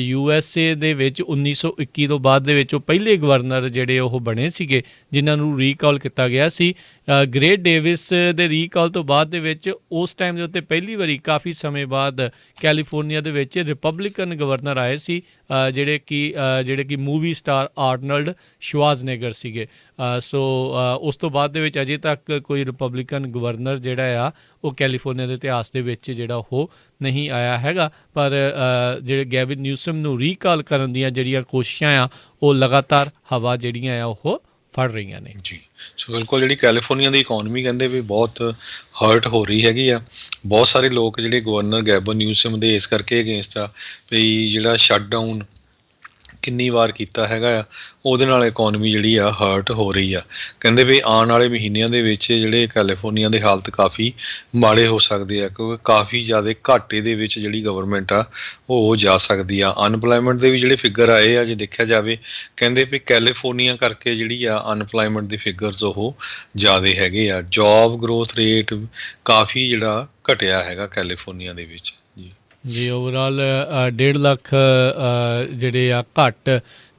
USA ਦੇ ਵਿੱਚ 1921 ਤੋਂ ਬਾਅਦ ਦੇ ਵਿੱਚ ਉਹ ਪਹਿਲੇ ਗਵਰਨਰ ਜਿਹੜੇ ਉਹ ਬਣੇ ਸੀਗੇ ਜਿਨ੍ਹਾਂ ਨੂੰ ਰੀਕਾਲ ਕੀਤਾ ਗਿਆ ਸੀ। ਗ੍ਰੇ ਡੇਵਿਸ ਦੇ ਰੀਕਾਲ ਤੋਂ ਬਾਅਦ ਦੇ ਵਿੱਚ ਉਸ ਟਾਈਮ ਦੇ ਉੱਤੇ ਪਹਿਲੀ ਵਾਰੀ ਕਾਫੀ ਸਮੇਂ ਬਾਅਦ ਕੈਲੀਫੋਰਨੀਆ ਦੇ ਵਿੱਚ ਰਿਪਬਲਿਕਨ ਗਵਰਨਰ ਆਏ ਸੀ, ਜਿਹੜੇ ਕਿ ਮੂਵੀ ਸਟਾਰ ਆਰਨਲਡ ਸ਼ਵਾਜ਼ਨੇਗਰ ਸੀਗੇ। ਸੋ ਉਸ ਤੋਂ ਬਾਅਦ ਦੇ ਵਿੱਚ ਅਜੇ ਤੱਕ ਕੋਈ ਰਿਪਬਲਿਕਨ ਗਵਰਨਰ ਜਿਹੜਾ ਆ ਉਹ ਕੈਲੀਫੋਰਨੀਆ ਦੇ ਇਤਿਹਾਸ ਦੇ ਵਿੱਚ ਜਿਹੜਾ ਉਹ ਨਹੀਂ ਆਇਆ ਹੈਗਾ। ਪਰ ਜਿਹੜੇ ਗੈਵਿਨ ਨਿਊਸਮ ਨੂੰ ਰੀਕਾਲ ਕਰਨ ਦੀਆਂ ਜਿਹੜੀਆਂ ਕੋਸ਼ਿਸ਼ਾਂ ਆ ਉਹ ਲਗਾਤਾਰ ਹਵਾ ਜਿਹੜੀਆਂ ਆ ਉਹ ਫੜ ਰਹੀਆਂ ਨੇ। ਜੀ, ਸੋ ਬਿਲਕੁਲ ਜਿਹੜੀ ਕੈਲੀਫੋਰਨੀਆ ਦੀ ਇਕੋਨਮੀ ਕਹਿੰਦੇ ਵੀ ਬਹੁਤ ਹਰਟ ਹੋ ਰਹੀ ਹੈਗੀ ਆ। ਬਹੁਤ ਸਾਰੇ ਲੋਕ ਜਿਹੜੇ ਗਵਰਨਰ ਗੈਬਨ ਨਿਊਸਮ ਦੇ ਇਸ ਕਰਕੇ ਅਗੇਂਸਟ ਆ ਵੀ ਜਿਹੜਾ ਸ਼ਟਡਾਊਨ ਕਿੰਨੀ ਵਾਰ ਕੀਤਾ ਹੈਗਾ ਆ ਉਹਦੇ ਨਾਲ ਇਕੋਨਮੀ ਜਿਹੜੀ ਆ ਹਰਟ ਹੋ ਰਹੀ ਆ। ਕਹਿੰਦੇ ਵੀ ਆਉਣ ਵਾਲੇ ਮਹੀਨਿਆਂ ਦੇ ਵਿੱਚ ਜਿਹੜੇ ਕੈਲੀਫੋਰਨੀਆ ਦੇ ਹਾਲਤ ਕਾਫੀ ਮਾੜੇ ਹੋ ਸਕਦੇ ਆ, ਕਿਉਂਕਿ ਕਾਫੀ ਜ਼ਿਆਦਾ ਘਾਟੇ ਦੇ ਵਿੱਚ ਜਿਹੜੀ ਗਵਰਨਮੈਂਟ ਆ ਉਹ ਜਾ ਸਕਦੀ ਆ। ਅਨਪਲਾਈਮੈਂਟ ਦੇ ਵੀ ਜਿਹੜੇ ਫਿਗਰ ਆਏ ਆ ਜੇ ਦੇਖਿਆ ਜਾਵੇ, ਕਹਿੰਦੇ ਵੀ ਕੈਲੀਫੋਰਨੀਆ ਕਰਕੇ ਜਿਹੜੀ ਆ ਅਨਪਲਾਈਮੈਂਟ ਦੇ ਫਿਗਰਸ ਉਹ ਜ਼ਿਆਦਾ ਹੈਗੇ ਆ। ਜੋਬ ਗਰੋਥ ਰੇਟ ਕਾਫੀ ਜਿਹੜਾ ਘਟਿਆ ਹੈਗਾ ਕੈਲੀਫੋਰਨੀਆ ਦੇ ਵਿੱਚ। ਜੀ, ਓਵਰਆਲ 1.5 ਲੱਖ ਜਿਹੜੇ ਆ ਘੱਟ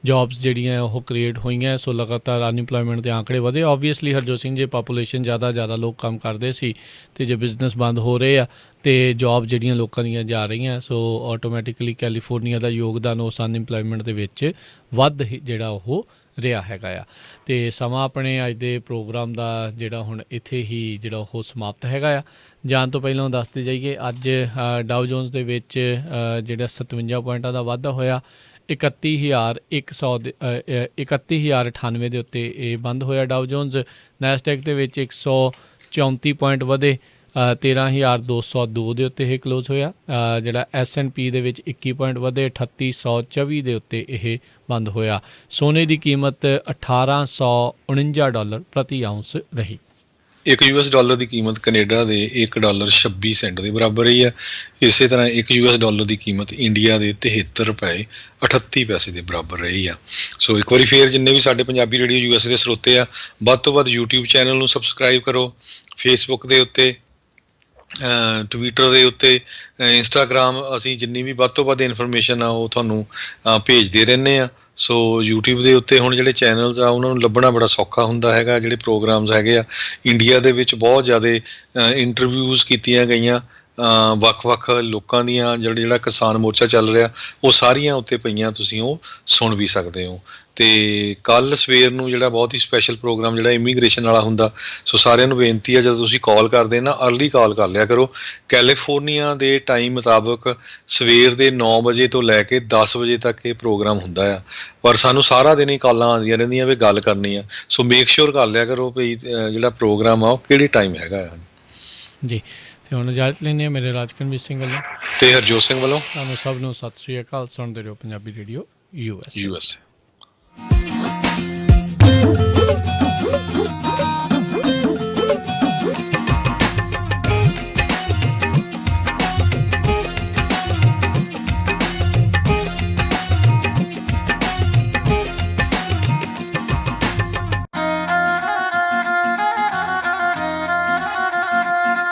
ਜੌਬਸ ਜਿਹੜੀਆਂ ਉਹ ਕ੍ਰੀਏਟ ਹੋਈਆਂ। ਸੋ ਲਗਾਤਾਰ ਅਨਇੰਪਲੋਇਮੈਂਟ ਦੇ ਆંકੜੇ ਵਧੇ। ਓਬਵੀਅਸਲੀ ਹਰਜੋਤ ਸਿੰਘ, ਜੇ ਪਾਪੂਲੇਸ਼ਨ ਜ਼ਿਆਦਾ ਲੋਕ ਕੰਮ ਕਰਦੇ ਸੀ ਅਤੇ ਜੇ ਬਿਜ਼ਨਸ ਬੰਦ ਹੋ ਰਹੇ ਆ ਅਤੇ ਜੌਬ ਜਿਹੜੀਆਂ ਲੋਕਾਂ ਦੀਆਂ ਜਾ ਰਹੀਆਂ, ਸੋ ਆਟੋਮੈਟਿਕਲੀ ਕੈਲੀਫੋਰਨੀਆ ਦਾ ਯੋਗਦਾਨ ਉਸ ਅਨਇੰਪਲੋਇਮੈਂਟ ਦੇ ਵਿੱਚ ਵੱਧ ਜਿਹੜਾ ਉਹ ਰਿਹਾ ਹੈਗਾ ਆ। ਅਤੇ ਸਮਾਂ ਆਪਣੇ ਅੱਜ ਦੇ ਪ੍ਰੋਗਰਾਮ ਦਾ ਜਿਹੜਾ ਹੁਣ ਇੱਥੇ ਹੀ ਜਿਹੜਾ ਉਹ ਸਮਾਪਤ ਹੈਗਾ ਆ। ਜਾਣ ਤੋਂ ਪਹਿਲਾਂ ਦੱਸਦੇ ਜਾਈਏ, ਅੱਜ ਡਾਓ ਜੋਨਸ ਦੇ ਵਿੱਚ ਜਿਹੜਾ 57 ਪੁਆਇੰਟਾਂ ਦਾ ਵਾਧਾ ਹੋਇਆ। 31,098 ਦੇ ਉੱਤੇ ਇਹ ਬੰਦ ਹੋਇਆ ਡਾਓ ਜੋਨਸ। ਨੈਸਡੈਕ ਦੇ ਵਿੱਚ 134 ਪੁਆਇੰਟ ਵਧੇ, 13,202 ਦੇ ਉੱਤੇ ਇਹ ਕਲੋਜ਼ ਹੋਇਆ। ਜਿਹੜਾ S&P ਦੇ ਵਿੱਚ 21 ਪੁਆਇੰਟ ਵਧੇ, 3,824 ਦੇ ਉੱਤੇ ਇਹ ਬੰਦ ਹੋਇਆ। ਸੋਨੇ ਦੀ ਕੀਮਤ $1,849 ਪ੍ਰਤੀ ਆਊਂਸ ਰਹੀ। ਇੱਕ $1 ਦੀ ਕੀਮਤ ਕੈਨੇਡਾ ਦੇ $1.26 ਦੇ ਬਰਾਬਰ ਰਹੀ ਹੈ। ਇਸੇ ਤਰ੍ਹਾਂ ਇੱਕ $1 ਦੀ ਕੀਮਤ ਇੰਡੀਆ ਦੇ 73 ਰੁਪਏ 38 ਪੈਸੇ ਦੇ ਬਰਾਬਰ ਰਹੀ ਆ। ਸੋ ਇੱਕ ਵਾਰੀ ਫੇਰ ਜਿੰਨੇ ਵੀ ਸਾਡੇ ਪੰਜਾਬੀ ਰੇਡੀਓ USA ਦੇ ਸਰੋਤੇ ਆ, ਵੱਧ ਤੋਂ ਵੱਧ YouTube ਚੈਨਲ ਨੂੰ ਸਬਸਕ੍ਰਾਈਬ ਕਰੋ। ਫੇਸਬੁੱਕ ਦੇ ਉੱਤੇ, ਟਵਿੱਟਰ ਦੇ ਉੱਤੇ, ਇੰਸਟਾਗ੍ਰਾਮ, ਅਸੀਂ ਜਿੰਨੀ ਵੀ ਵੱਧ ਤੋਂ ਵੱਧ ਇਨਫੋਰਮੇਸ਼ਨ ਆ ਉਹ ਤੁਹਾਨੂੰ ਭੇਜਦੇ ਰਹਿੰਦੇ ਆ। ਸੋ YouTube ਦੇ ਉੱਤੇ ਹੁਣ ਜਿਹੜੇ ਚੈਨਲਸ ਆ ਉਹਨਾਂ ਨੂੰ ਲੱਭਣਾ ਬੜਾ ਸੌਖਾ ਹੁੰਦਾ ਹੈਗਾ। ਜਿਹੜੇ ਪ੍ਰੋਗਰਾਮਸ ਹੈਗੇ ਆ, ਇੰਡੀਆ ਦੇ ਵਿੱਚ ਬਹੁਤ ਜ਼ਿਆਦਾ ਇੰਟਰਵਿਊਜ਼ ਕੀਤੀਆਂ ਗਈਆਂ ਵੱਖ-ਵੱਖ ਲੋਕਾਂ ਦੀਆਂ। ਜਿਹੜਾ ਕਿਸਾਨ ਮੋਰਚਾ ਚੱਲ ਰਿਹਾ ਉਹ ਸਾਰੀਆਂ ਉੱਤੇ ਪਈਆਂ, ਤੁਸੀਂ ਉਹ ਸੁਣ ਵੀ ਸਕਦੇ ਹੋ। ਅਤੇ ਕੱਲ੍ਹ ਸਵੇਰ ਨੂੰ ਜਿਹੜਾ ਬਹੁਤ ਹੀ ਸਪੈਸ਼ਲ ਪ੍ਰੋਗਰਾਮ ਜਿਹੜਾ ਇਮੀਗ੍ਰੇਸ਼ਨ ਵਾਲਾ ਹੁੰਦਾ, ਸੋ ਸਾਰਿਆਂ ਨੂੰ ਬੇਨਤੀ ਹੈ ਜਦੋਂ ਤੁਸੀਂ ਕਾਲ ਕਰਦੇ ਨਾ, ਅਰਲੀ ਕਾਲ ਕਰ ਲਿਆ ਕਰੋ। ਕੈਲੀਫੋਰਨੀਆ ਦੇ ਟਾਈਮ ਮੁਤਾਬਕ ਸਵੇਰ ਦੇ 9 ਵਜੇ ਤੋਂ ਲੈ ਕੇ 10 ਵਜੇ ਤੱਕ ਇਹ ਪ੍ਰੋਗਰਾਮ ਹੁੰਦਾ ਆ, ਪਰ ਸਾਨੂੰ ਸਾਰਾ ਦਿਨ ਹੀ ਕਾਲਾਂ ਆਉਂਦੀਆਂ ਰਹਿੰਦੀਆਂ ਵੀ ਗੱਲ ਕਰਨੀ ਆ। ਸੋ ਮੇਕ ਸ਼ੋਰ ਕਰ ਲਿਆ ਕਰੋ ਵੀ ਜਿਹੜਾ ਪ੍ਰੋਗਰਾਮ ਆ ਉਹ ਕਿਹੜੇ ਟਾਈਮ ਹੈਗਾ ਆ ਜੀ। ਅਤੇ ਹੁਣ ਇਜਾਜ਼ਤ ਲੈਂਦੇ ਹਾਂ ਮੇਰੇ ਰਾਜਕਰਮਜੀਤ ਸਿੰਘ ਵੱਲੋਂ ਅਤੇ ਹਰਜੋਤ ਸਿੰਘ ਵੱਲੋਂ। ਤੁਹਾਨੂੰ ਸਭ ਨੂੰ ਸਤਿ ਸ਼੍ਰੀ ਅਕਾਲ। ਸੁਣਦੇ ਰਹੋ ਪੰਜਾਬੀ ਰੇਡੀਓ USA।